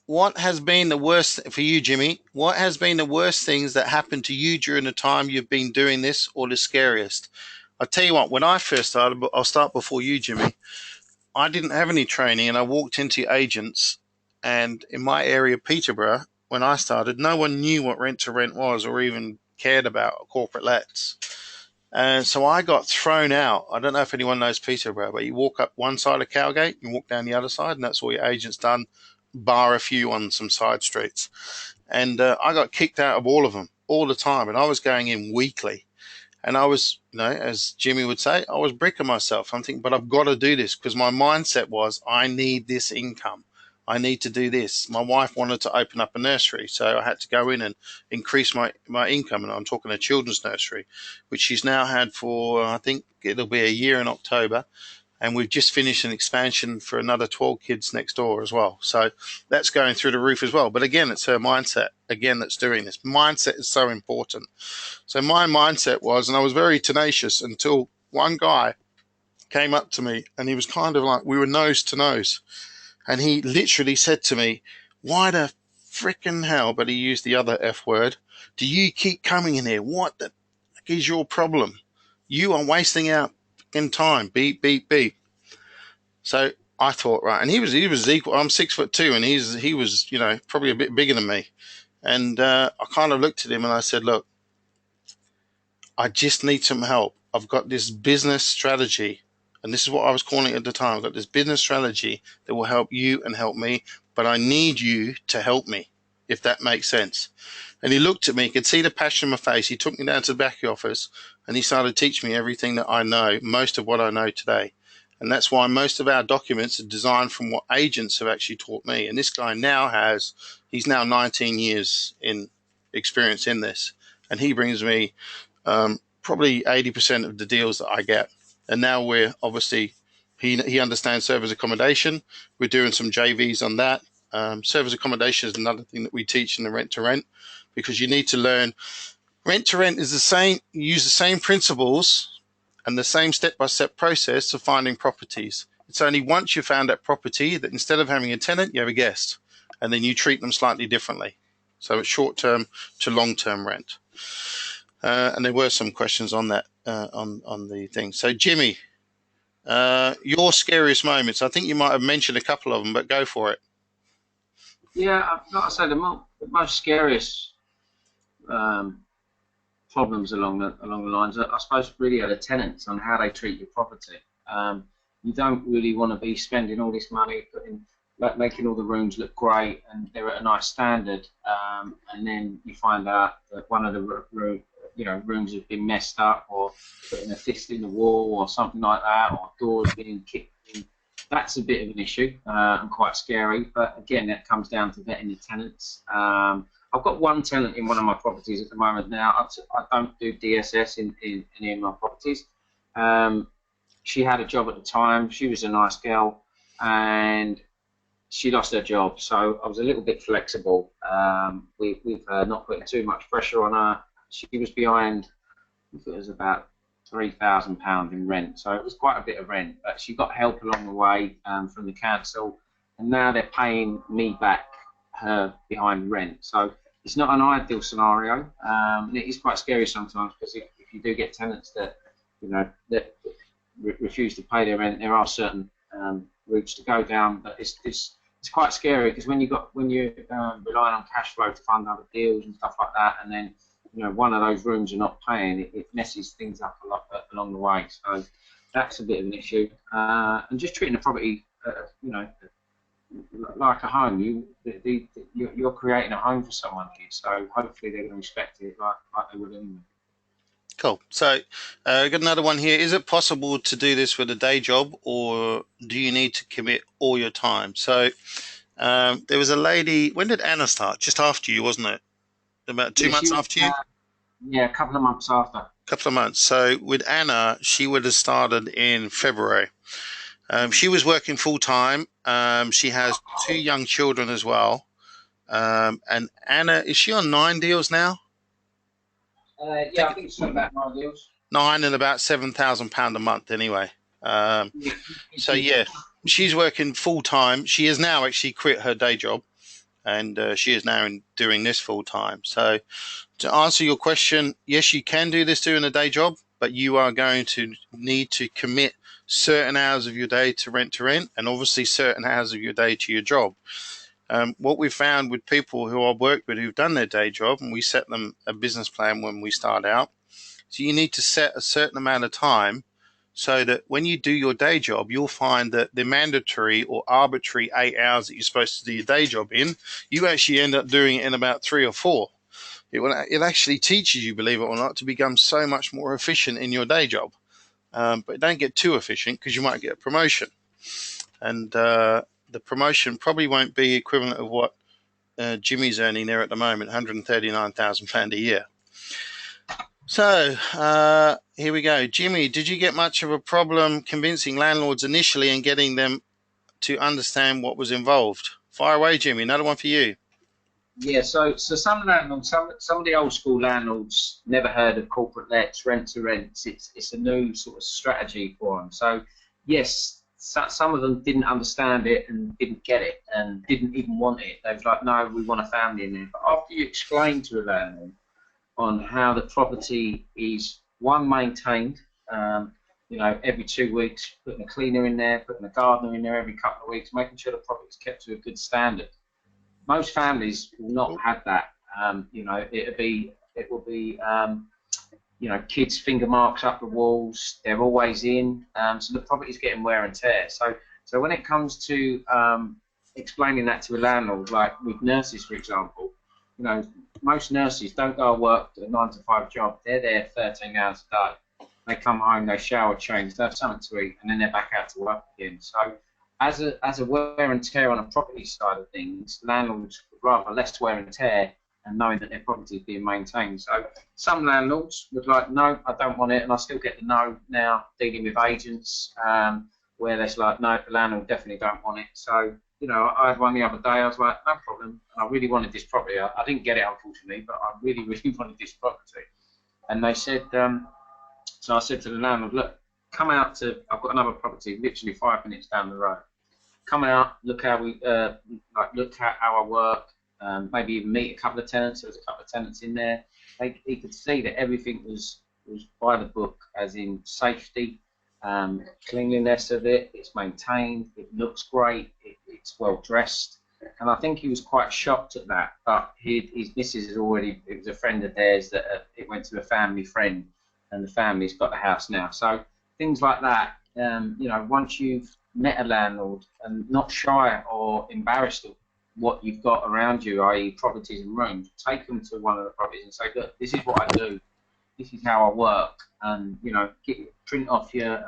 What has been the worst for you, Jimmy? What has been the worst things that happened to you during the time you've been doing this, or the scariest? I'll tell you what, when I first started, but I'll start before you, Jimmy. I didn't have any training, and I walked into agents, and in my area, Peterborough, when I started, no one knew what rent to rent was, or even cared about corporate lets. And so I got thrown out. I don't know if anyone knows Peterborough, but you walk up one side of Cowgate, you walk down the other side, and that's all your agent's done, bar a few on some side streets. And I got kicked out of all of them all the time, and I was going in weekly. And I was, as Jimmy would say, I was bricking myself. I'm thinking, but I've got to do this, because my mindset was, I need this income. I need to do this. My wife wanted to open up a nursery, so I had to go in and increase my income. And I'm talking a children's nursery, which she's now had for, I think it'll be a year in October. And we've just finished an expansion for another 12 kids next door as well. So that's going through the roof as well. But again, it's her mindset, again, that's doing this. Mindset is so important. So my mindset was, and I was very tenacious until one guy came up to me, and he was kind of like, we were nose to nose. And he literally said to me, why the frickin' hell, but he used the other F word, do you keep coming in here? What the heck is your problem? You are wasting our fucking time. Beep, beep, beep. So I thought, right, and he was equal. I'm 6'2", and he was probably a bit bigger than me. And I kind of looked at him and I said, look, I just need some help. I've got this business strategy. And this is what I was calling it at the time. I've got this business strategy that will help you and help me, but I need you to help me, if that makes sense. And he looked at me, could see the passion in my face. He took me down to the back of the office and he started teaching me everything that I know, most of what I know today. And that's why most of our documents are designed from what agents have actually taught me. And this guy he's now 19 years in experience in this. And he brings me probably 80% of the deals that I get. And now we're obviously, he understands service accommodation. We're doing some JVs on that. Service accommodation is another thing that we teach in the rent to rent, because you need to learn. Rent to rent is the same, you use the same principles and the same step-by-step process of finding properties. It's only once you found that property that instead of having a tenant, you have a guest, and then you treat them slightly differently. So it's short-term to long-term rent. And there were some questions on that, on the thing. So Jimmy, your scariest moments, I think you might have mentioned a couple of them, but go for it. Yeah, like I say, the most scariest problems along the lines, I suppose, really are the tenants on how they treat your property. You don't really want to be spending all this money making all the rooms look great and they're at a nice standard, and then you find out that one of the rooms has been messed up, or putting a fist in the wall or something like that, or doors being kicked in. That's a bit of an issue and quite scary, but again, that comes down to vetting the tenants. I've got one tenant in one of my properties at the moment now. I don't do DSS in any of my properties. She had a job at the time. She was a nice girl, and she lost her job, so I was a little bit flexible with not putting too much pressure on her. She was behind, I think it was about £3,000 in rent, so it was quite a bit of rent, but she got help along the way from the council, and now they're paying me back her behind rent. So it's not an ideal scenario. It is quite scary sometimes, because if you do get tenants that refuse to pay their rent, there are certain routes to go down, but it's quite scary, because when you're relying on cash flow to fund other deals and stuff like that, and then one of those rooms are not paying, it messes things up a lot along the way. So that's a bit of an issue. And just treating the property, like a home. You're creating a home for someone here, so hopefully they're going to respect it like they would anyway. Cool. So got another one here. Is it possible to do this with a day job, or do you need to commit all your time? So there was a lady, when did Anna start? Just after you, wasn't it? About 2 months after you? Yeah, a couple of months after. Couple of months. So with Anna, she would have started in February. She was working full time. She has 2 young children as well. And Anna, is she on 9 deals now? Yeah, I think it's about 9 deals. 9 and about £7,000 a month anyway. So yeah, she's working full time. She has now actually quit her day job, and she is now doing this full time. So to answer your question, yes, you can do this doing a day job, but you are going to need to commit certain hours of your day to rent, and obviously certain hours of your day to your job. What we found with people who I've worked with who've done their day job, and we set them a business plan when we start out, so you need to set a certain amount of time so that when you do your day job, you'll find that the mandatory or arbitrary 8 hours that you're supposed to do your day job in, you actually end up doing it in about 3 or 4. It actually teaches you, believe it or not, to become so much more efficient in your day job. But don't get too efficient, because you might get a promotion. And the promotion probably won't be equivalent of what Jimmy's earning there at the moment, £139,000 a year. So here we go. Jimmy, did you get much of a problem convincing landlords initially and getting them to understand what was involved? Fire away, Jimmy. Another one for you. Yeah, so some landlords, some of the old school landlords never heard of corporate lets, rent to rents. It's a new sort of strategy for them. So yes, some of them didn't understand it and didn't get it and didn't even want it. They was like, no, we want a family in there. But after you explain to a landlord on how the property is, one, maintained, every 2 weeks, putting a cleaner in there, putting a gardener in there every couple of weeks, making sure the property is kept to a good standard. Most families will not have that. It will be kids' finger marks up the walls. They're always in, so the property's getting wear and tear. So when it comes to explaining that to a landlord, like with nurses, for example, you know, most nurses don't go to work a 9 to 5 job. They're there 13 hours a day. They come home, they shower, change, they have something to eat, and then they're back out to work again. So, as a wear and tear on a property side of things, landlords would rather less wear and tear and knowing that their property is being maintained. So, some landlords would like, no, I don't want it, and I still get the no now dealing with agents where they're like, no, the landlord definitely don't want it. So, you know, I had one the other day. I was like, no problem. And I really wanted this property. I didn't get it, unfortunately, but I really, really wanted this property. And they said, so I said to the landlord, look, come out to, I've got another property literally 5 minutes down the road. Come out, look how we, look at how I work, maybe even meet a couple of tenants. There was a couple of tenants in there. He could see that everything was by the book, as in safety, cleanliness of it, it's maintained, it looks great, it's well dressed, and I think he was quite shocked at that. But his missus is already, it was a friend of theirs that it went to a family friend, and the family's got the house now. So things like that, you know, once you've met a landlord and not shy or embarrassed of what you've got around you, i.e. properties and rooms, take them to one of the properties and say, look, this is what I do, this is how I work, and you know, print off your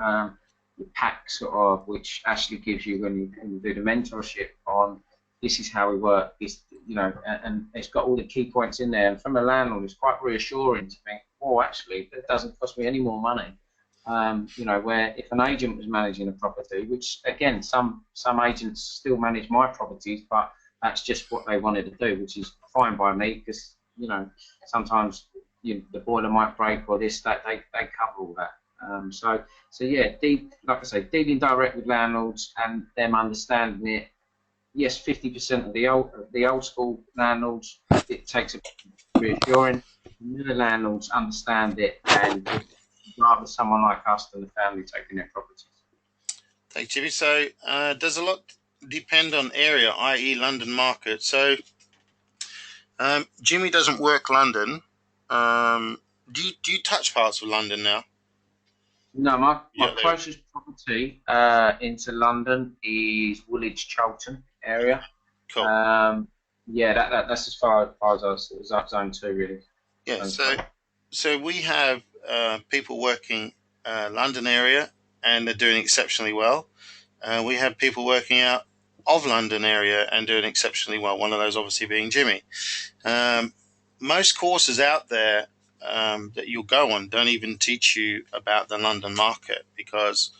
pack sort of, which Ashley gives you when you do the mentorship on. This is how we work. This, you know, and it's got all the key points in there. And from a landlord, it's quite reassuring to think, oh, actually, that doesn't cost me any more money. You know, where if an agent was managing a property, which again, some agents still manage my properties, but that's just what they wanted to do, which is fine by me, because you know, sometimes the boiler might break or this, that, they cover all that. So yeah, like I say, dealing direct with landlords and them understanding it. Yes, 50% of the old school landlords, it takes a reassuring. Newer landlords understand it and would rather someone like us than the family taking their properties. Thanks, Jimmy. So does a lot depend on area, i.e. London market? So Jimmy doesn't work London. Do you touch parts of London now? No, my closest property into London is Woolwich, Charlton area. Cool. Yeah, that's as far as I was up zone 2 really. Yeah, so we have people working London area and they're doing exceptionally well. We have people working out of London area and doing exceptionally well. One of those obviously being Jimmy. Most courses out there that you'll go on don't even teach you about the London market because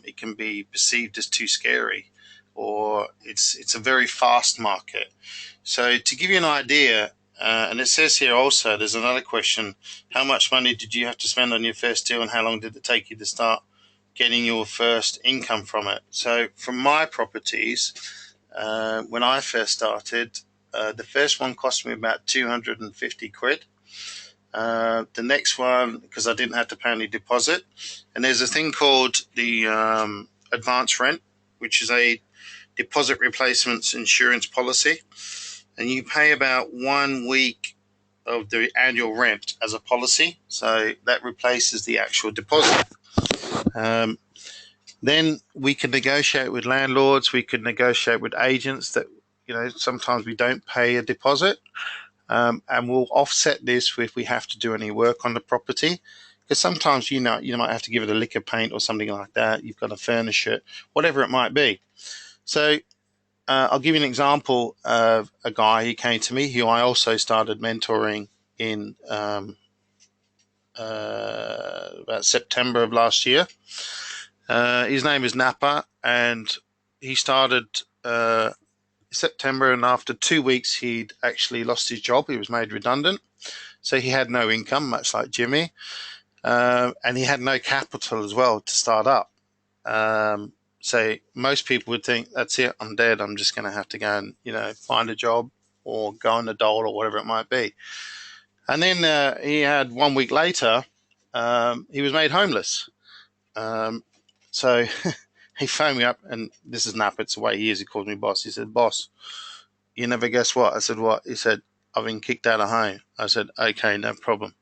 it can be perceived as too scary, or it's a very fast market. So to give you an idea, and it says here also, there's another question: how much money did you have to spend on your first deal, and how long did it take you to start getting your first income from it? So from my properties, when I first started, the first one cost me about 250 quid. The next one, because I didn't have to pay any deposit, and there's a thing called the advance rent, which is a deposit replacements insurance policy, and you pay about 1 week of the annual rent as a policy, so that replaces the actual deposit. Then we can negotiate with landlords, we can negotiate with agents that, you know, sometimes we don't pay a deposit, and we'll offset this if we have to do any work on the property, because sometimes you might have to give it a lick of paint or something like that. You've got to furnish it, whatever it might be. So I'll give you an example of a guy who came to me, who I also started mentoring in about September of last year. His name is Napa, and he started September, and after 2 weeks he'd actually lost his job. He was made redundant, so he had no income, much like Jimmy, and he had no capital as well to start up. So most people would think, that's it, I'm dead, I'm just going to have to go and, you know, find a job or go on the dole or whatever it might be. And then he had 1 week later, he was made homeless. So he phoned me up, and this is Nap, it's the way he is, he calls me boss. He said, boss, you never guess what? I said, what? He said, I've been kicked out of home. I said, okay, no problem.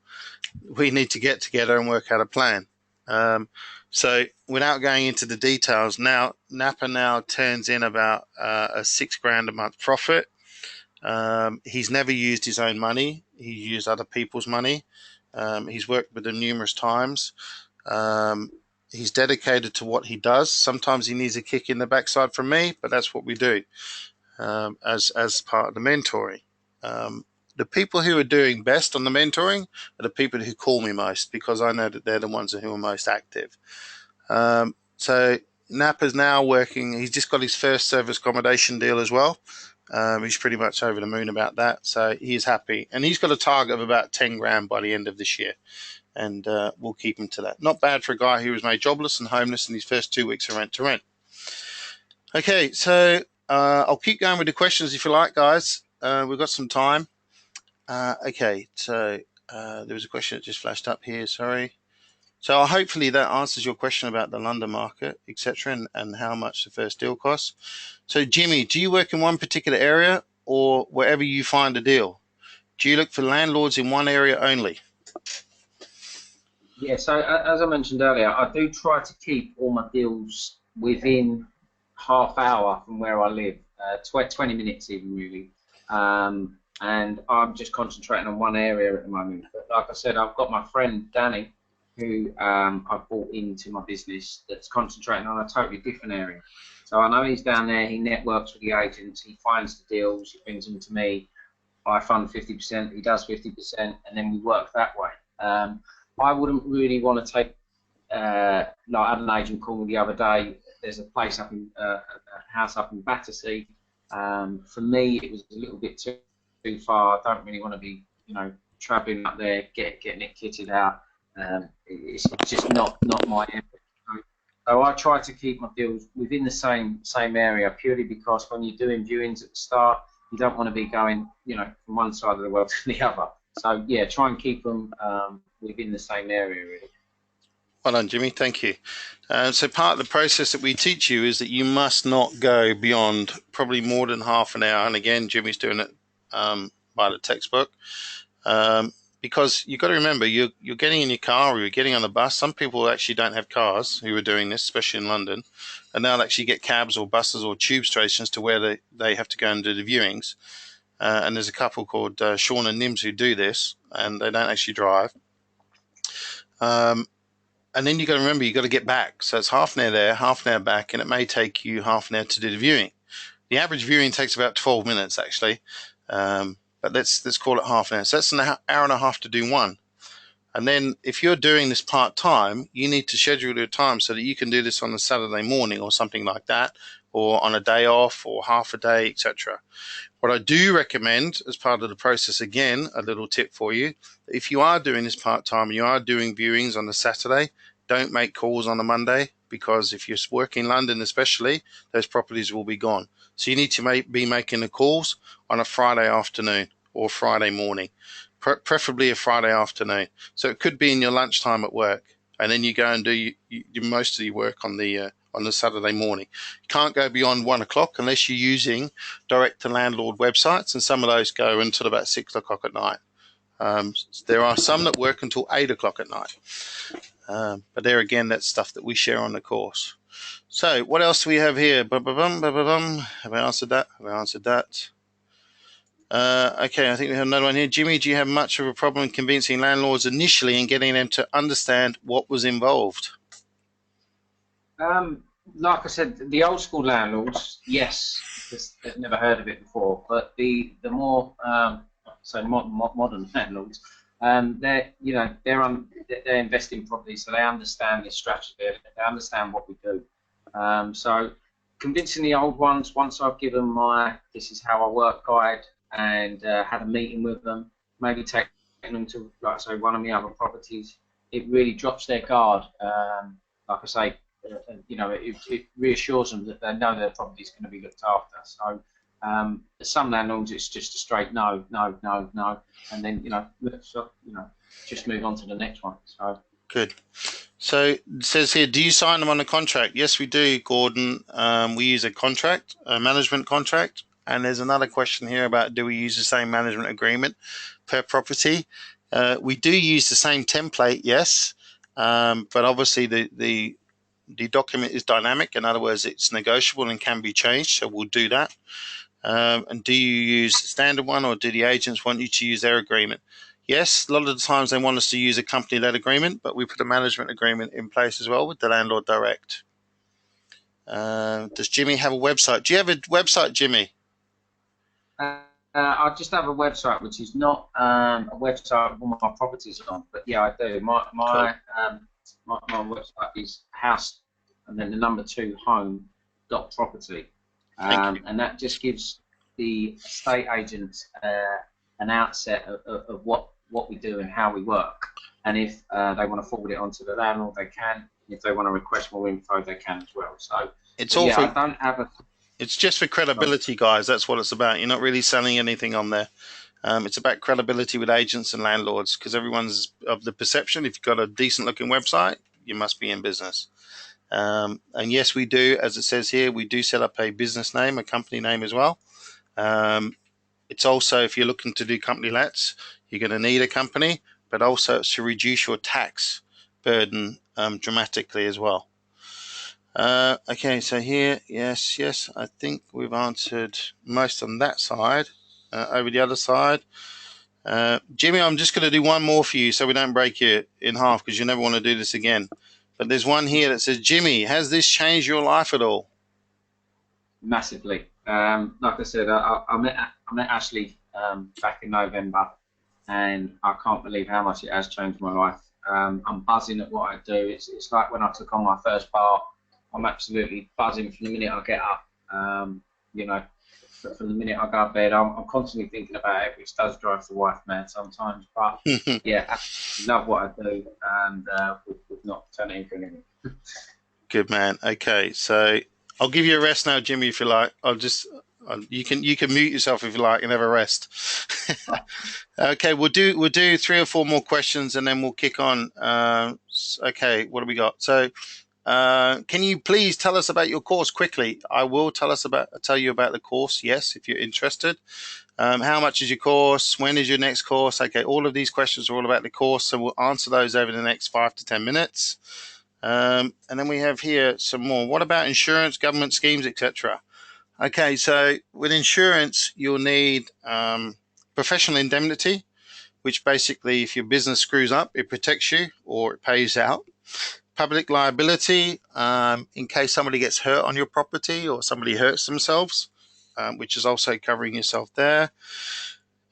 We need to get together and work out a plan. So without going into the details, now Napa now turns in about a $6,000 a month profit. He's never used his own money. He used other people's money. He's worked with them numerous times. He's dedicated to what he does. Sometimes he needs a kick in the backside from me, but that's what we do as part of the mentoring. The people who are doing best on the mentoring are the people who call me most, because I know that they're the ones who are most active. So Napa's now working. He's just got his first service accommodation deal as well. He's pretty much over the moon about that. So he's happy. And he's got a target of about 10 grand by the end of this year. And we'll keep him to that. Not bad for a guy who was made jobless and homeless in his first 2 weeks of rent to rent. Okay, so I'll keep going with the questions if you like, guys. We've got some time. Okay, so there was a question that just flashed up here, sorry. So hopefully that answers your question about the London market, etc., and how much the first deal costs. So Jimmy, do you work in one particular area or wherever you find a deal? Do you look for landlords in one area only? Yeah, so as I mentioned earlier, I do try to keep all my deals within half hour from where I live, 20 minutes even really. And I'm just concentrating on one area at the moment. But like I said, I've got my friend Danny, who I've brought into my business, that's concentrating on a totally different area. So I know he's down there, he networks with the agents, he finds the deals, he brings them to me, I fund 50%, he does 50%, and then we work that way. I wouldn't really want to take, like I had an agent call me the other day, there's a place up in, a house up in Battersea. For me, it was a little bit too far. I don't really want to be, travelling up there, getting it kitted out. It's just not my area. So I try to keep my deals within the same area, purely because when you're doing viewings at the start, you don't want to be going, from one side of the world to the other. So yeah, try and keep them within the same area, really. Well done, Jimmy. Thank you. So part of the process that we teach you is that you must not go beyond probably more than half an hour. And again, Jimmy's doing it by the textbook. Because you've got to remember, you're getting in your car or you're getting on a bus. Some people actually don't have cars who are doing this, especially in London, and they'll actually get cabs or buses or tube stations to where they have to go and do the viewings. And there's a couple called Sean and Nims who do this, and they don't actually drive. And then you've got to remember, you've got to get back. So it's half an hour there, half an hour back, and it may take you half an hour to do the viewing. The average viewing takes about 12 minutes, actually. But let's call it half an hour. So that's an hour and a half to do one. And then if you're doing this part-time, you need to schedule your time so that you can do this on a Saturday morning or something like that, or on a day off or half a day, etc. What I do recommend as part of the process, again, a little tip for you, if you are doing this part-time and you are doing viewings on a Saturday, don't make calls on a Monday, because if you're working in London especially, those properties will be gone. So you need to be making the calls on a Friday afternoon or Friday morning, preferably a Friday afternoon. So it could be in your lunchtime at work, and then you go and do most of your work on the Saturday morning. You can't go beyond 1 o'clock unless you're using direct-to-landlord websites, and some of those go until about 6 o'clock at night. There are some that work until 8 o'clock at night. But there again, that's stuff that we share on the course. So what else do we have here? Have I answered that? Have I answered that? Okay, I think we have another one here. Jimmy, do you have much of a problem convincing landlords initially and getting them to understand what was involved? Like I said, the old school landlords, yes, because they've never heard of it before. But the more modern landlords, they're investing properly, so they understand this strategy. They understand what we do. So convincing the old ones, once I've given my "this is how I work" guide and had a meeting with them, maybe taking them to, like I say, one of my other properties, it really drops their guard. Like I say, it reassures them that they know their property is going to be looked after. So some landlords, it's just a straight no, and then just move on to the next one. So good. So it says here, do you sign them on a contract? Yes, we do, Gordon. We use a contract, a management contract. And there's another question here about, do we use the same management agreement per property? We do use the same template, yes. but obviously the document is dynamic. In other words, it's negotiable and can be changed, so we'll do that. And do you use the standard one, or do the agents want you to use their agreement? Yes, a lot of the times they want us to use a company-led agreement, but we put a management agreement in place as well with the landlord direct. Does Jimmy have a website? Do you have a website, Jimmy? I just have a website, which is not a website with all my properties on, but yeah, I do. My website is house and then the number 2 home.property, and that just gives the estate agents an outset of what we do and how we work. And if they want to forward it onto the landlord, they can. If they want to request more info, they can as well. So it's all I don't have a. It's just for credibility, guys. That's what it's about. You're not really selling anything on there. It's about credibility with agents and landlords, because everyone's of the perception if you've got a decent looking website, you must be in business. And yes, we do, as it says here, we do set up a business name, a company name as well. It's also, if you're looking to do company lets, you're going to need a company, but also it's to reduce your tax burden dramatically as well. Okay, so here, yes, I think we've answered most on that side. Over the other side, Jimmy, I'm just going to do one more for you so we don't break you in half, because you never want to do this again. But there's one here that says, Jimmy, has this changed your life at all? Massively. Like I said, I met Ashley back in November, and I can't believe how much it has changed my life. I'm buzzing at what I do. It's like when I took on my first bar. I'm absolutely buzzing from the minute I get up. From the minute I go to bed, I'm constantly thinking about it, which does drive the wife mad sometimes. But yeah, I love what I do, and would not turn it in for anything. Good man. Okay, so I'll give you a rest now, Jimmy, if you like. You can mute yourself if you like and have a rest. Okay, we'll do 3 or 4 more questions and then we'll kick on. Okay, what do we got? So. Can you please tell us about your course quickly? I will tell you about the course, yes, if you're interested. How much is your course? When is your next course? Okay, all of these questions are all about the course, so we'll answer those over the next 5 to 10 minutes. And then we have here some more. What about insurance, government schemes, etc.? Okay, so with insurance, you'll need professional indemnity, which basically, if your business screws up, it protects you or it pays out. Public liability, in case somebody gets hurt on your property or somebody hurts themselves, which is also covering yourself there.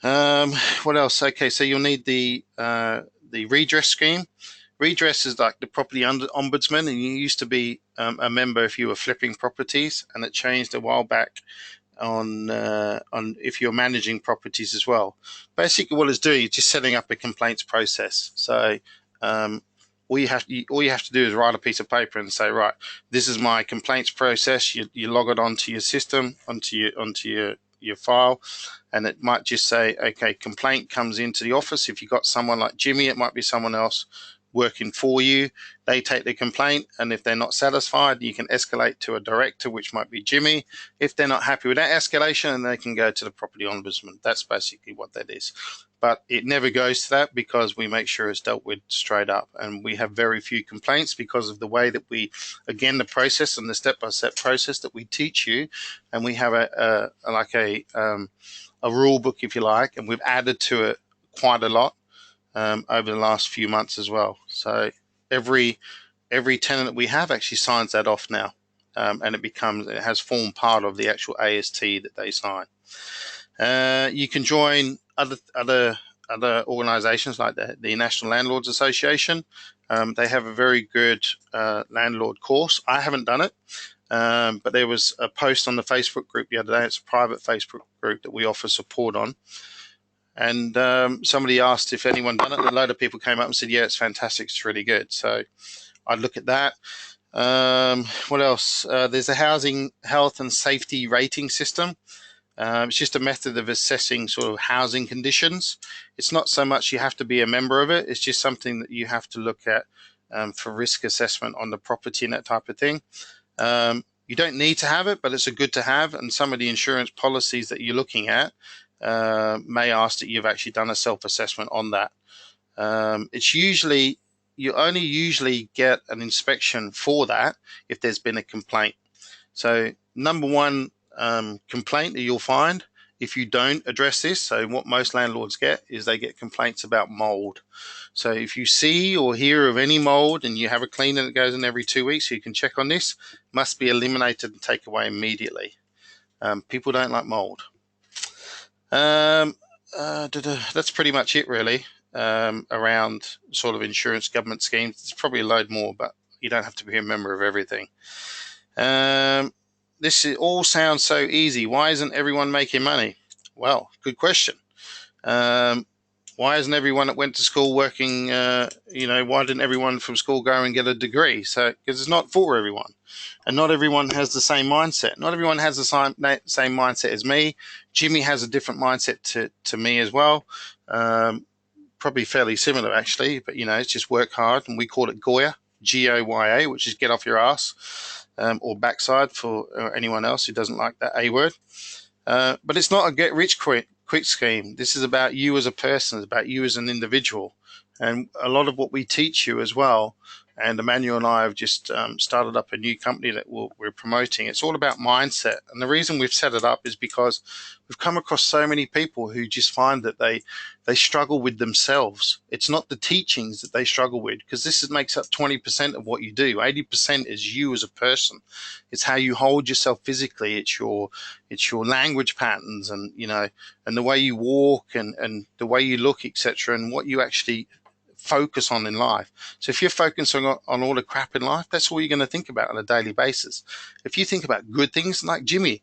What else? Okay, so you'll need the redress scheme. Redress is like the property ombudsman, and you used to be a member if you were flipping properties, and it changed a while back on if you're managing properties as well. Basically, what it's doing is just setting up a complaints process. So all you have to do is write a piece of paper and say, right, this is my complaints process. You log it onto your system, onto your file, and it might just say, okay, complaint comes into the office. If you've got someone like Jimmy, it might be someone else working for you. They take the complaint, and if they're not satisfied, you can escalate to a director, which might be Jimmy. If they're not happy with that escalation, then they can go to the property ombudsman. That's basically what that is. But it never goes to that because we make sure it's dealt with straight up, and we have very few complaints because of the way that we, again, the process and the step-by-step process that we teach you, and we have a rule book, if you like, and we've added to it quite a lot over the last few months as well. So every tenant that we have actually signs that off now, and it has formed part of the actual AST that they sign. You can join other organisations like the National Landlords Association. They have a very good landlord course. I haven't done it, but there was a post on the Facebook group the other day. It's a private Facebook group that we offer support on. And somebody asked if anyone done it, and a load of people came up and said, yeah, it's fantastic, it's really good. So I'd look at that. What else? There's a housing health and safety rating system. It's just a method of assessing sort of housing conditions. It's not so much you have to be a member of it. It's just something that you have to look at for risk assessment on the property and that type of thing. You don't need to have it, but it's a good to have. And some of the insurance policies that you're looking at may ask that you've actually done a self-assessment on that. It's usually you only usually get an inspection for that if there's been a complaint. So number one complaint that you'll find if you don't address this, so what most landlords get is they get complaints about mold. So if you see or hear of any mold and you have a cleaner that goes in every 2 weeks, so you can check on this, must be eliminated and taken away immediately. People don't like mold. That's pretty much it really around sort of insurance government schemes. There's probably a load more, but you don't have to be a member of everything. All sounds so easy. Why isn't everyone making money? Well, good question. Why isn't everyone that went to school working, why didn't everyone from school go and get a degree? So, because it's not for everyone. And not everyone has the same mindset. Not everyone has the same mindset as me. Jimmy has a different mindset to me as well. Probably fairly similar, actually. But, it's just work hard. And we call it Goya, G-O-Y-A, which is get off your ass, or backside for anyone else who doesn't like that A word. But it's not a get-rich-quick scheme. This is about you as a person. It's about you as an individual. And a lot of what we teach you as well, and Emmanuel and I have just started up a new company that we're promoting. It's all about mindset. And the reason we've set it up is because we've come across so many people who just find that they struggle with themselves. It's not the teachings that they struggle with, because this makes up 20% of what you do. 80% is you as a person. It's how you hold yourself physically. It's your language patterns, and and the way you walk and the way you look, etc., and what you actually focus on in life. So if you're focusing on all the crap in life, that's all you're going to think about on a daily basis. If you think about good things, like Jimmy,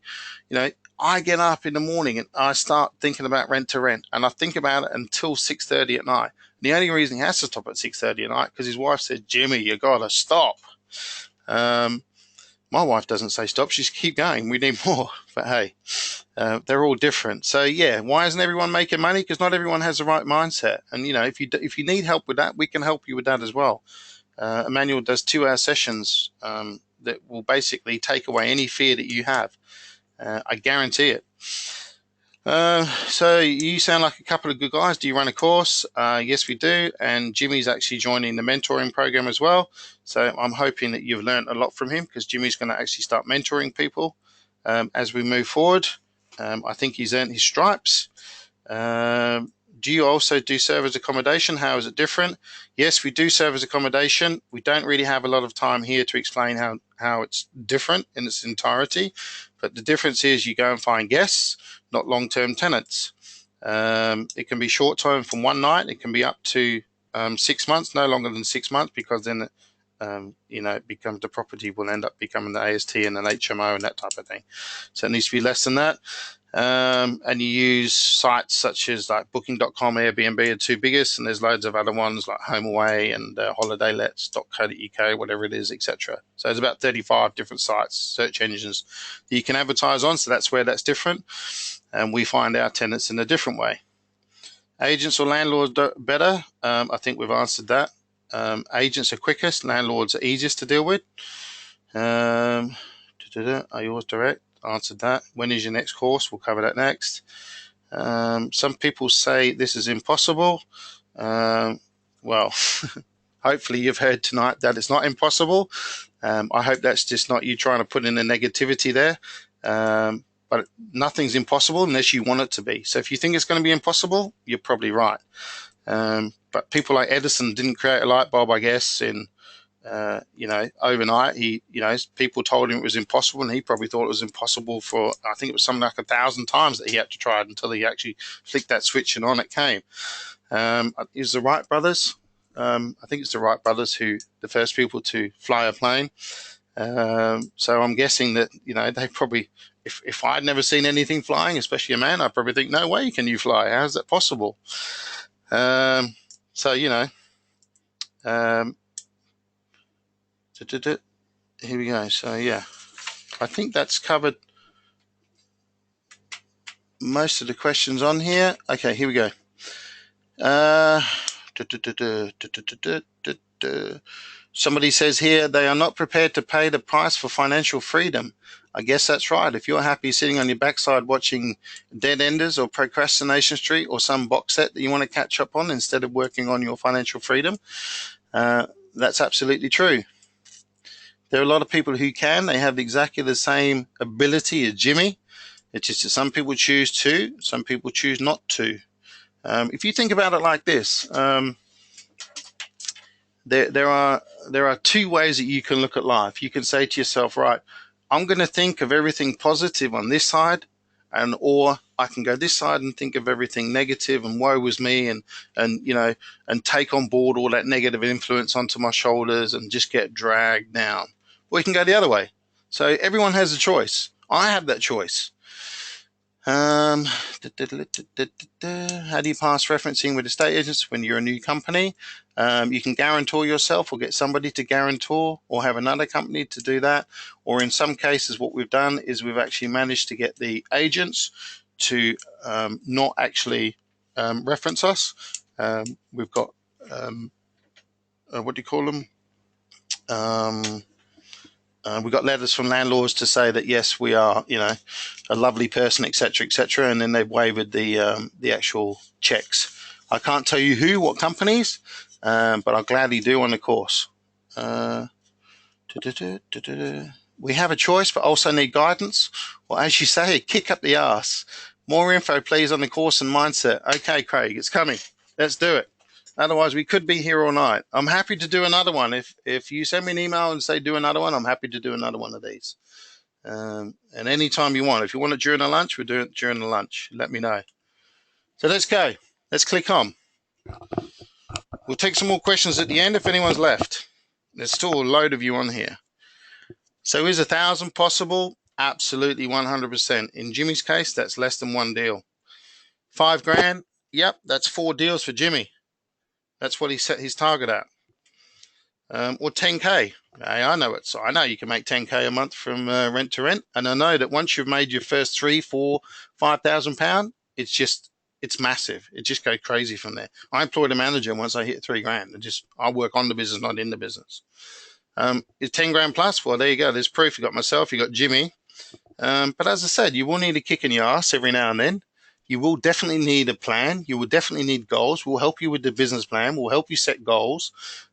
I get up in the morning and I start thinking about rent to rent, and I think about it until 6:30 at night. The only reason he has to stop at 6:30 at night because his wife said, "Jimmy, you gotta stop." My wife doesn't say stop; she's keep going. We need more, but hey, they're all different. So yeah, why isn't everyone making money? Because not everyone has the right mindset. And if you need help with that, we can help you with that as well. Emmanuel does 2-hour sessions that will basically take away any fear that you have. I guarantee it. So you sound like a couple of good guys. Do you run a course? Yes, we do. And Jimmy's actually joining the mentoring program as well. So I'm hoping that you've learned a lot from him, because Jimmy's going to actually start mentoring people as we move forward. I think he's earned his stripes. Do you also do service accommodation? How is it different? Yes, we do service accommodation. We don't really have a lot of time here to explain how it's different in its entirety. But the difference is you go and find guests, not long-term tenants. It can be short-term from one night. It can be up to 6 months, no longer than 6 months, because then it becomes, the property will end up becoming the AST and an HMO and that type of thing. So it needs to be less than that. And you use sites such as like Booking.com, Airbnb are two biggest, and there's loads of other ones like HomeAway and holidaylets.co.uk, whatever it is, etc. So there's about 35 different sites, search engines that you can advertise on. So that's where that's different, and we find our tenants in a different way. Agents or landlords better? I think we've answered that. Agents are quickest, landlords are easiest to deal with. Are yours direct? Answered that. When is your next course? We'll cover that next. Some people say this is impossible. Well, hopefully you've heard tonight that it's not impossible. I hope that's just not you trying to put in a negativity there. But nothing's impossible unless you want it to be. So if you think it's going to be impossible, you're probably right. But people like Edison didn't create a light bulb, I guess, in overnight. People told him it was impossible, and he probably thought it was impossible for, I think it was something like 1,000 times that he had to try it until he actually flicked that switch and on it came. Is the Wright brothers? I think it's the Wright brothers who the first people to fly a plane. So I'm guessing that they probably, if I'd never seen anything flying, especially a man, I'd probably think, no way can you fly. How's that possible? Here we go. So yeah, I think that's covered most of the questions on here. Okay, here we go. Somebody says here they are not prepared to pay the price for financial freedom. I guess that's right. If you're happy sitting on your backside watching Dead Enders or Procrastination Street or some box set that you want to catch up on instead of working on your financial freedom, That's absolutely true. There are a lot of people who can. They have exactly the same ability as Jimmy. It's just that some people choose to, some people choose not to. If you think about it like this, there are two ways that you can look at life. You can say to yourself, right, I'm going to think of everything positive on this side, or I can go this side and think of everything negative and woe is me, and take on board all that negative influence onto my shoulders and just get dragged down. Or you can go the other way. So everyone has a choice. I have that choice. How do you pass referencing with estate agents when you're a new company? You can guarantor yourself or get somebody to guarantor or have another company to do that. Or in some cases, what we've done is we've actually managed to get the agents to not actually reference us. We've got, what do you call them? We got letters from landlords to say that yes, we are, a lovely person, etc., and then they've waived the actual checks. I can't tell you what companies, but I'll gladly do on the course. We have a choice, but also need guidance. Well, as you say, kick up the ass. More info, please, on the course and mindset. Okay, Craig, it's coming. Let's do it. Otherwise, we could be here all night. I'm happy to do another one. If you send me an email and say do another one, I'm happy to do another one of these. And anytime you want. If you want it during the lunch, we'll do it during the lunch. Let me know. So let's go. Let's click on. We'll take some more questions at the end if anyone's left. There's still a load of you on here. So is 1,000 possible? Absolutely, 100%. In Jimmy's case, that's less than one deal. $5,000. Yep, that's 4 deals for Jimmy. That's what he set his target at. Or 10K. I know you can make 10K a month from rent to rent, and I know that once you've made your first 3, 4, 5,000 pound, it's massive. It just goes crazy from there. I employed a manager once I hit $3,000. I work on the business, not in the business. Is 10 grand plus? Well, there you go. There's proof. You got myself, you got Jimmy. But as I said, you will need a kick in your ass every now and then. You will definitely need a plan. You will definitely need goals. We'll help you with the business plan. We'll help you set goals.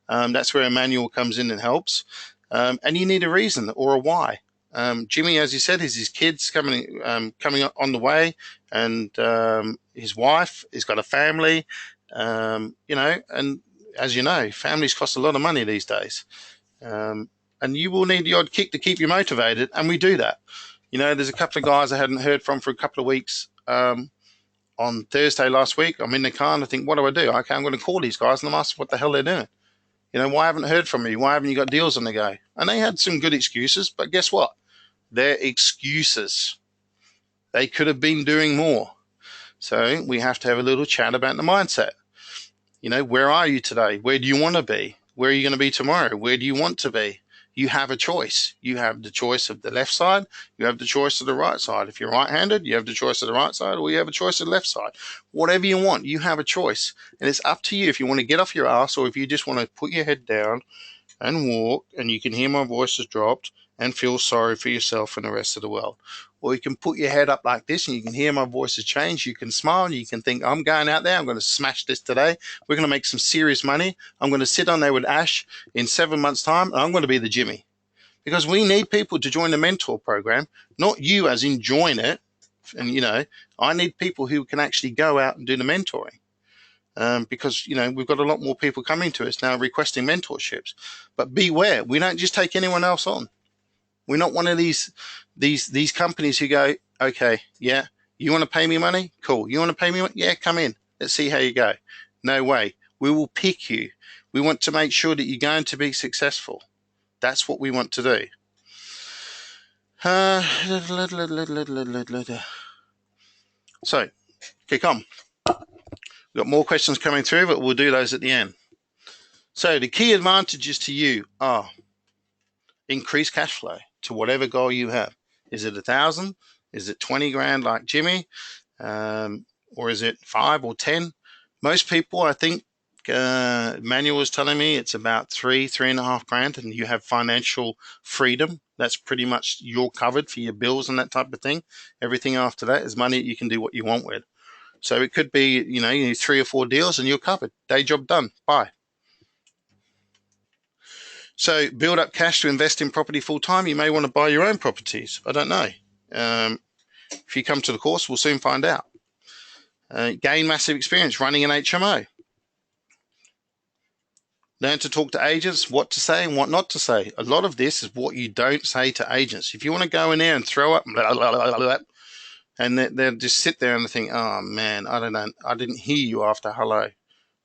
That's where Emmanuel comes in and helps. And you need a reason or a why. Jimmy, as you said, has his kids coming on the way, and his wife. He's got a family. And as you know, families cost a lot of money these days. And you will need the odd kick to keep you motivated, and we do that. There's a couple of guys I hadn't heard from for a couple of weeks. On Thursday last week, I'm in the car and I think, what do I do? Okay, I'm going to call these guys and I'm asking what the hell they're doing. Why haven't I heard from you? Why haven't you got deals on the go? And they had some good excuses, but guess what? They're excuses. They could have been doing more. So we have to have a little chat about the mindset. Where are you today? Where do you want to be? Where are you going to be tomorrow? Where do you want to be? You have a choice. You have the choice of the left side. You have the choice of the right side. If you're right-handed, you have the choice of the right side, or you have a choice of the left side. Whatever you want, you have a choice. And it's up to you if you want to get off your ass or if you just want to put your head down and walk, and you can hear my voice has dropped, and feel sorry for yourself and the rest of the world. Or you can put your head up like this and you can hear my voice has changed. You can smile. You can think, I'm going out there. I'm going to smash this today. We're going to make some serious money. I'm going to sit on there with Ash in 7 months' time, and I'm going to be the Jimmy. Because we need people to join the mentor program, not you as in join it. And, I need people who can actually go out and do the mentoring. Because, we've got a lot more people coming to us now requesting mentorships. But beware, we don't just take anyone else on. We're not one of these companies who go, okay, yeah, you want to pay me money? Cool. You want to pay me money? Yeah, come in. Let's see how you go. No way. We will pick you. We want to make sure that you're going to be successful. That's what we want to do. So, kick on. We've got more questions coming through, but we'll do those at the end. So the key advantages to you are increased cash flow to whatever goal you have. Is it 1,000? Is it 20 grand like Jimmy? Or is it 5 or 10? Most people, I think, Manuel was telling me it's about 3.5 grand, and you have financial freedom. That's pretty much you're covered for your bills and that type of thing. Everything after that is money that you can do what you want with. So it could be, you need 3 or 4 deals and you're covered. Day job done. Bye. So build up cash to invest in property full time. You may want to buy your own properties. I don't know. If you come to the course, we'll soon find out. Gain massive experience running an HMO. Learn to talk to agents, what to say and what not to say. A lot of this is what you don't say to agents. If you want to go in there and throw up, blah, blah, blah, blah, and they'll just sit there and think, oh man, I don't know, I didn't hear you after hello.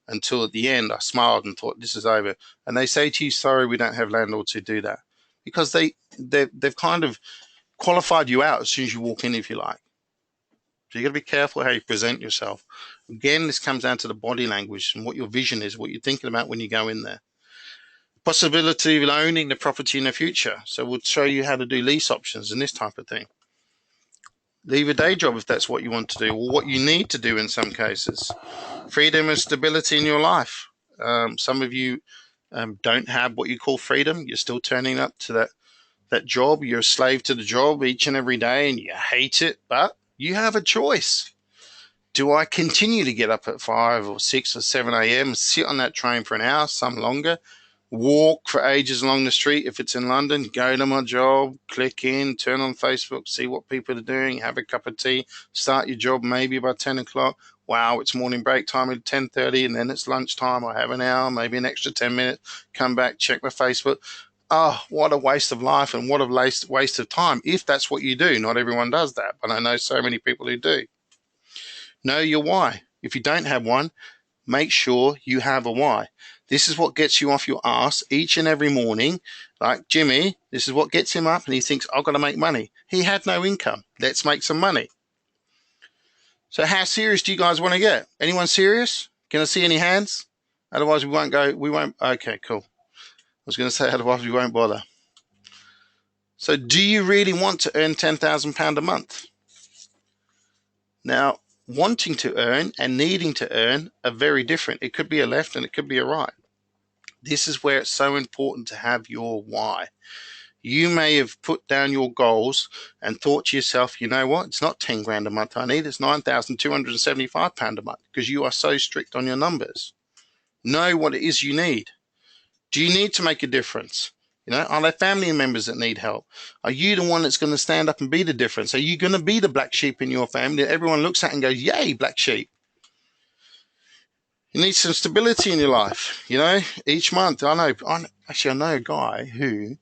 Until at the end, I smiled and thought this is over. And they say to you, sorry, we don't have landlords who do that. Because they've kind of qualified you out as soon as you walk in, if you like. So you got to be careful how you present yourself. Again, this comes down to the body language and what your vision is, what you're thinking about when you go in there. Possibility of owning the property in the future. So we'll show you how to do lease options and this type of thing. Leave a day job if that's what you want to do, or what you need to do in some cases. Freedom and stability in your life. Some of you don't have what you call freedom. You're still turning up to that job. You're a slave to the job each and every day and you hate it, but you have a choice. Do I continue to get up at 5 or 6 or 7 a.m., sit on that train for an hour, some longer, walk for ages along the street if it's in London, go to my job, click in, turn on Facebook, see what people are doing, have a cup of tea, start your job maybe by 10 o'clock. Wow, it's morning break time at 10:30 and then it's lunchtime. I have an hour, maybe an extra 10 minutes, come back, check my Facebook. Oh, what a waste of life and what a waste of time if that's what you do. Not everyone does that, but I know so many people who do. Know your why. If you don't have one, make sure you have a why. This is what gets you off your ass each and every morning. Like Jimmy, this is what gets him up and he thinks, I've got to make money. He had no income. Let's make some money. So how serious do you guys want to get? Anyone serious? Can I see any hands? Otherwise we won't go. Okay, cool. I was going to say otherwise we won't bother. So do you really want to earn £10,000 a month? Now, wanting to earn and needing to earn are very different. It could be a left and it could be a right. This is where it's so important to have your why. You may have put down your goals and thought to yourself, you know what, it's not 10 grand a month I need, it's £9,275 a month, because you are so strict on your numbers. Know what it is you need. Do you need to make a difference? You know, are there family members that need help? Are you the one that's going to stand up and be the difference? Are you going to be the black sheep in your family that everyone looks at and goes, yay, black sheep? You need some stability in your life, you know, each month. I know a guy who,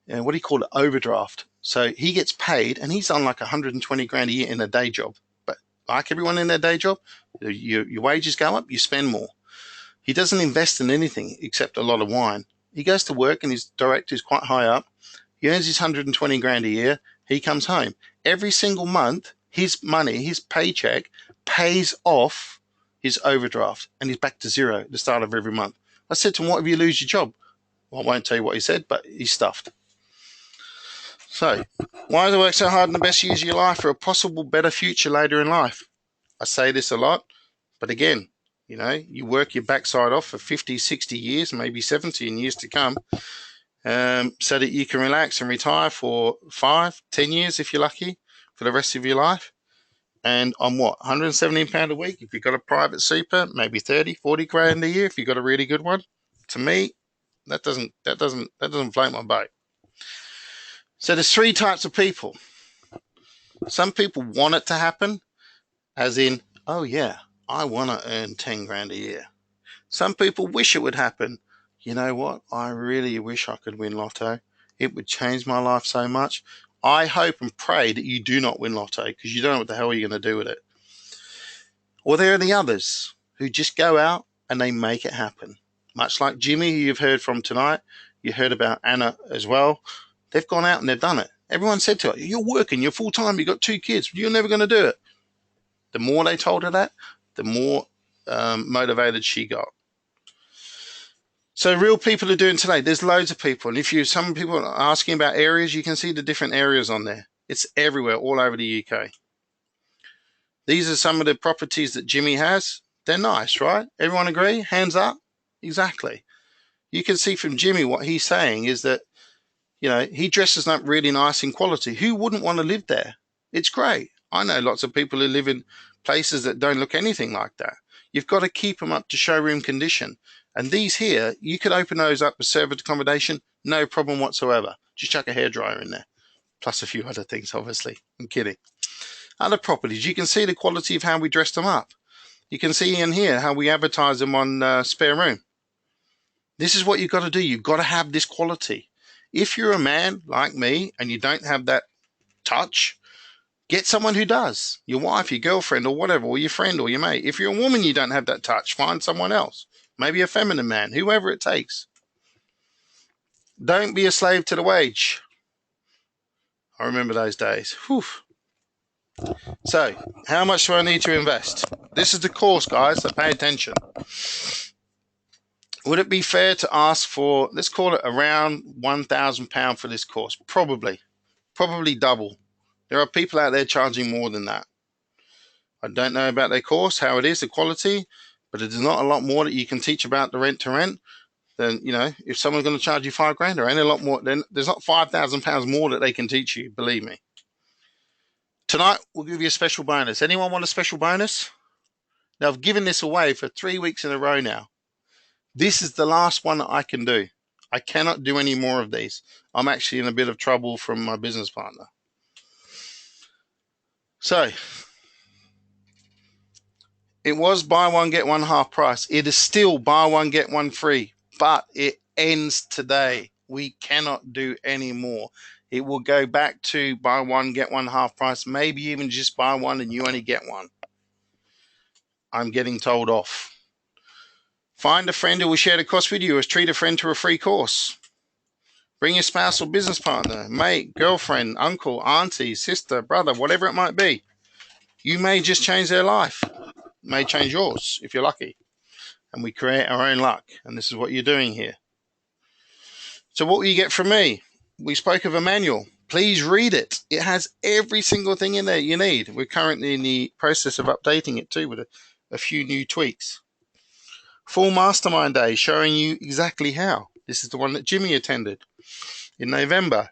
what do you call it, overdraft. So he gets paid and he's on like 120 grand a year in a day job. But like everyone in their day job, your wages go up, you spend more. He doesn't invest in anything except a lot of wine. He goes to work and his director is quite high up. He earns his 120 grand a year. He comes home. Every single month, his money, his paycheck pays off his overdraft and he's back to zero at the start of every month. I said to him, what if you lose your job? Well, I won't tell you what he said, but he's stuffed. So, why do I work so hard in the best years of your life for a possible better future later in life? I say this a lot, but again, you know, you work your backside off for 50, 60 years, maybe 70 in years to come, so that you can relax and retire for 5, 10 years if you're lucky, for the rest of your life. And on what, £117 a week? If you've got a private super, maybe 30, 40 grand a year if you've got a really good one. To me, that doesn't float my boat. So there's 3 types of people. Some people want it to happen, as in, oh yeah, I want to earn 10 grand a year. Some people wish it would happen. You know what? I really wish I could win lotto. It would change my life so much. I hope and pray that you do not win lotto, because you don't know what the hell you're going to do with it. Or there are the others who just go out and they make it happen. Much like Jimmy, who you've heard from tonight. You heard about Anna as well. They've gone out and they've done it. Everyone said to her, you're working, you're full-time, you've got 2 kids, you're never going to do it. The more they told her that, the more motivated she got. So real people are doing today. There's loads of people. And if some people are asking about areas, you can see the different areas on there. It's everywhere, all over the UK. These are some of the properties that Jimmy has. They're nice, right? Everyone agree? Hands up? Exactly. You can see from Jimmy what he's saying is that, you know, he dresses up really nice in quality. Who wouldn't want to live there? It's great. I know lots of people who live in places that don't look anything like that. You've got to keep them up to showroom condition. And these here, you could open those up as servant accommodation, no problem whatsoever. Just chuck a hairdryer in there, plus a few other things, obviously. I'm kidding. Other properties, you can see the quality of how we dressed them up. You can see in here how we advertise them on Spare Room. This is what you've got to do. You've got to have this quality. If you're a man like me and you don't have that touch, get someone who does. Your wife, your girlfriend, or whatever, or your friend or your mate. If you're a woman, you don't have that touch, find someone else. Maybe a feminine man, whoever it takes. Don't be a slave to the wage. I remember those days. Whew. So, how much do I need to invest? This is the course, guys, so pay attention. Would it be fair to ask for, let's call it around £1,000 for this course? Probably double. There are people out there charging more than that. I don't know about their course, how it is, the quality, but it is not a lot more that you can teach about the rent to rent. Then, you know, if someone's going to charge you £5,000, there ain't a lot more. Then there's not £5,000 more that they can teach you, believe me. Tonight, we'll give you a special bonus. Anyone want a special bonus? Now, I've given this away for 3 weeks in a row now. This is the last one that I can do. I cannot do any more of these. I'm actually in a bit of trouble from my business partner. So, it was buy one, get one half price. It is still buy one, get one free, but it ends today. We cannot do any more. It will go back to buy one, get one half price, maybe even just buy one and you only get one. I'm getting told off. Find a friend who will share the cost with you, or treat a friend to a free course. Bring your spouse or business partner, mate, girlfriend, uncle, auntie, sister, brother, whatever it might be. You may just change their life. It may change yours if you're lucky. And we create our own luck. And this is what you're doing here. So what will you get from me? We spoke of a manual. Please read it. It has every single thing in there you need. We're currently in the process of updating it too with a few new tweaks. Full mastermind day showing you exactly how. This is the one that Jimmy attended in November.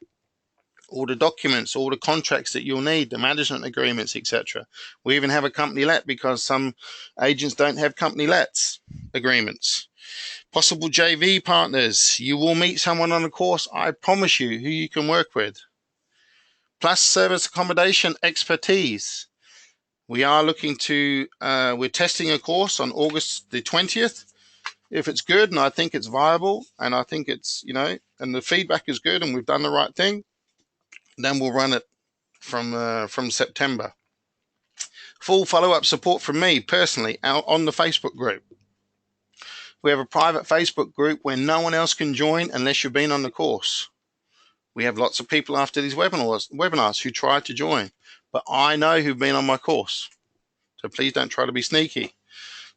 All the documents, all the contracts that you'll need, the management agreements, etc. We even have a company let because some agents don't have company lets agreements. Possible JV partners. You will meet someone on the course, I promise you, who you can work with. Plus service accommodation expertise. We are looking to, we're testing a course on August the 20th. If it's good and I think it's viable and I think it's, you know, and the feedback is good and we've done the right thing, then we'll run it from September. Full follow-up support from me personally out on the Facebook group. We have a private Facebook group where no one else can join unless you've been on the course. We have lots of people after these webinars who try to join, but I know who've been on my course. So please don't try to be sneaky.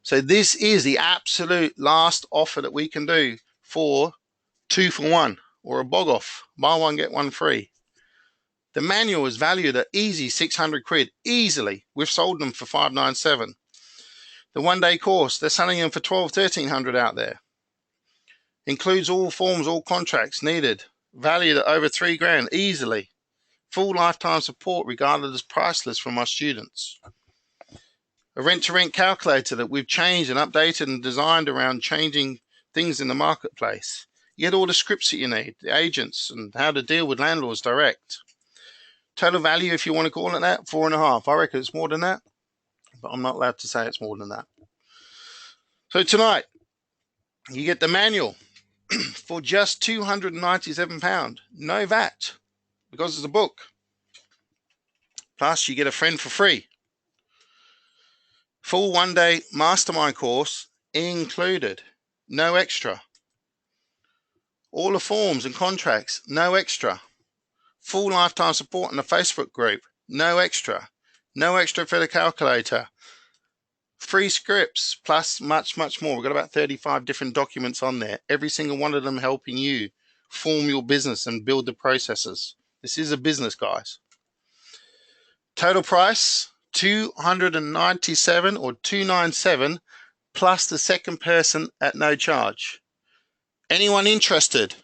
So this is the absolute last offer that we can do for 2 for 1 or a bog off. Buy one, get one free. The manual is valued at easy 600 quid, easily. We've sold them for 597. The one-day course, they're selling them for 1,200, 1,300 out there. Includes all forms, all contracts needed. Valued at over $3,000, easily. Full lifetime support, regarded as priceless from our students. A rent-to-rent calculator that we've changed and updated and designed around changing things in the marketplace. You get all the scripts that you need, the agents, and how to deal with landlords direct. Total value, if you want to call it that, 4.5. I reckon it's more than that, but I'm not allowed to say it's more than that. So tonight, you get the manual for just £297, no VAT, because it's a book. Plus, you get a friend for free. Full one-day mastermind course included, no extra. All the forms and contracts, no extra. Full lifetime support in the Facebook group, no extra. No extra for the calculator. Free scripts, plus much, much more. We've got about 35 different documents on there, every single one of them helping you form your business and build the processes. This is a business, guys. Total price, 297 or 297 plus the second person at no charge. Anyone interested?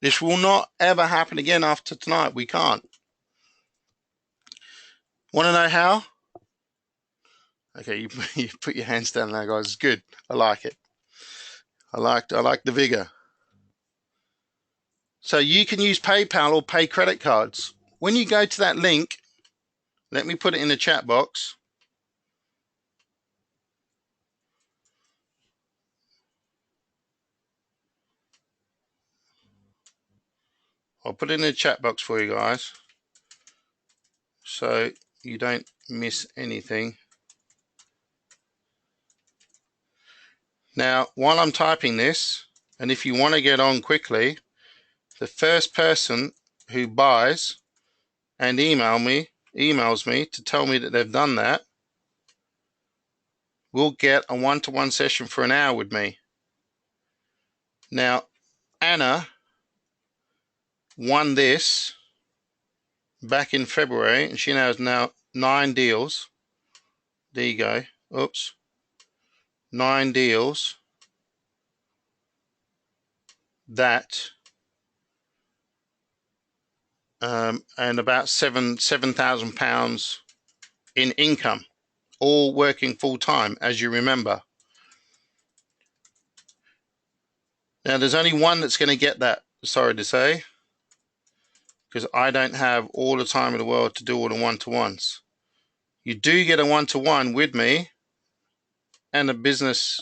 This will not ever happen again after tonight. We can't. Want to know how? Okay, you put your hands down now, guys. It's good. I like it. I like the vigor. So you can use PayPal or pay credit cards. When you go to that link, let me put it in the chat box. I'll put it in the chat box for you guys so you don't miss anything. Now, while I'm typing this, and if you want to get on quickly, the first person who buys and emails me to tell me that they've done that will get a one-to-one session for an hour with me. Now, Anna won this back in February, and she has now 9 deals. There you go. Oops. 9 deals that and about £7,000 in income, all working full time, as you remember. Now, there's only one that's going to get that, sorry to say, because I don't have all the time in the world to do all the one-to-ones. You do get a one-to-one with me and a business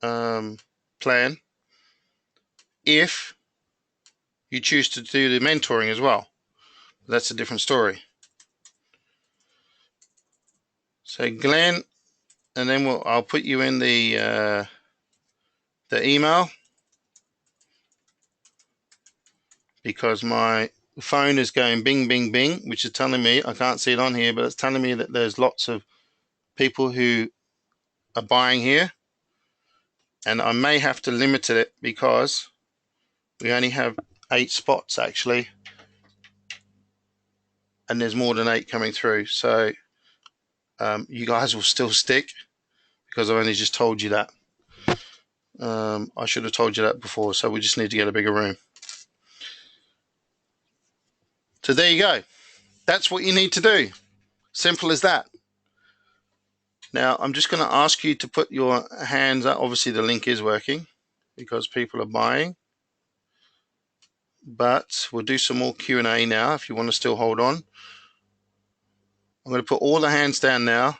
plan if you choose to do the mentoring as well. That's a different story. So Glenn, and then I'll put you in the email, because my phone is going bing, bing, bing, which is telling me, I can't see it on here, but it's telling me that there's lots of people who are buying here, and I may have to limit it because we only have 8 spots actually, and there's more than 8 coming through. So you guys will still stick because I've only just told you that. I should have told you that before, so we just need to get a bigger room. So there you go. That's what you need to do. Simple as that. Now, I'm just going to ask you to put your hands up. Obviously, the link is working because people are buying. But we'll do some more Q&A now if you want to still hold on. I'm going to put all the hands down now.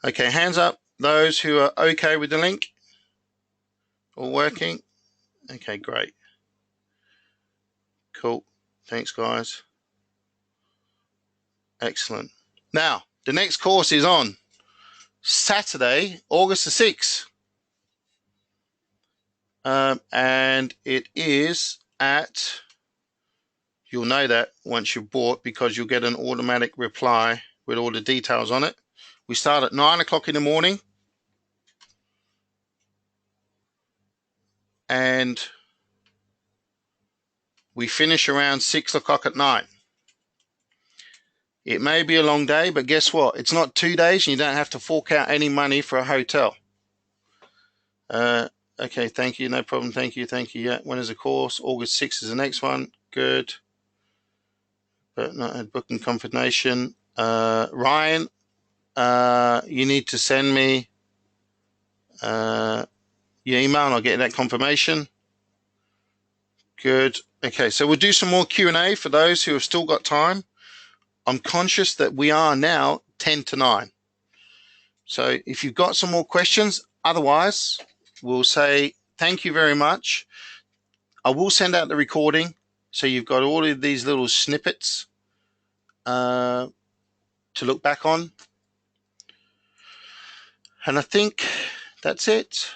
Okay, hands up, those who are okay with the link. All working? Okay, great. Cool. Thanks, guys. Excellent. Now, the next course is on Saturday, August the 6th. And it is at, you'll know that once you've bought, because you'll get an automatic reply with all the details on it. We start at 9 o'clock in the morning. And we finish around 6 o'clock at night. It may be a long day, but guess what? It's not 2 days and you don't have to fork out any money for a hotel. Okay, thank you. No problem. Thank you. Thank you. Yeah. When is the course? August 6th is the next one. Good. But not a booking confirmation. Ryan, you need to send me your email and I'll get that confirmation. Good. Okay, so we'll do some more Q&A for those who have still got time. I'm conscious that we are now 10 to 9. So if you've got some more questions, otherwise, we'll say thank you very much. I will send out the recording, so you've got all of these little snippets to look back on. And I think that's it.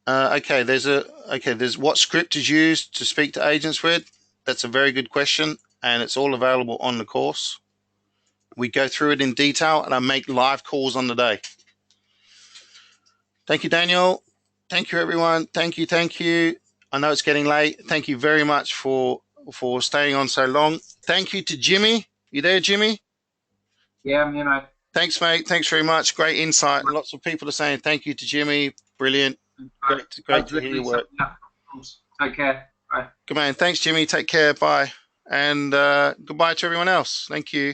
Okay, there's what script is used to speak to agents with. That's a very good question, and it's all available on the course. We go through it in detail, and I make live calls on the day. Thank you, Daniel. Thank you, everyone. Thank you. Thank you. I know it's getting late. Thank you very much for staying on so long. Thank you to Jimmy. You there, Jimmy? Yeah, I'm here, mate. Thanks, mate. Thanks very much. Great insight. Lots of people are saying thank you to Jimmy. Brilliant. Great to hear your work. Take care. Bye. Good man. Thanks, Jimmy. Take care. Bye. And goodbye to everyone else. Thank you.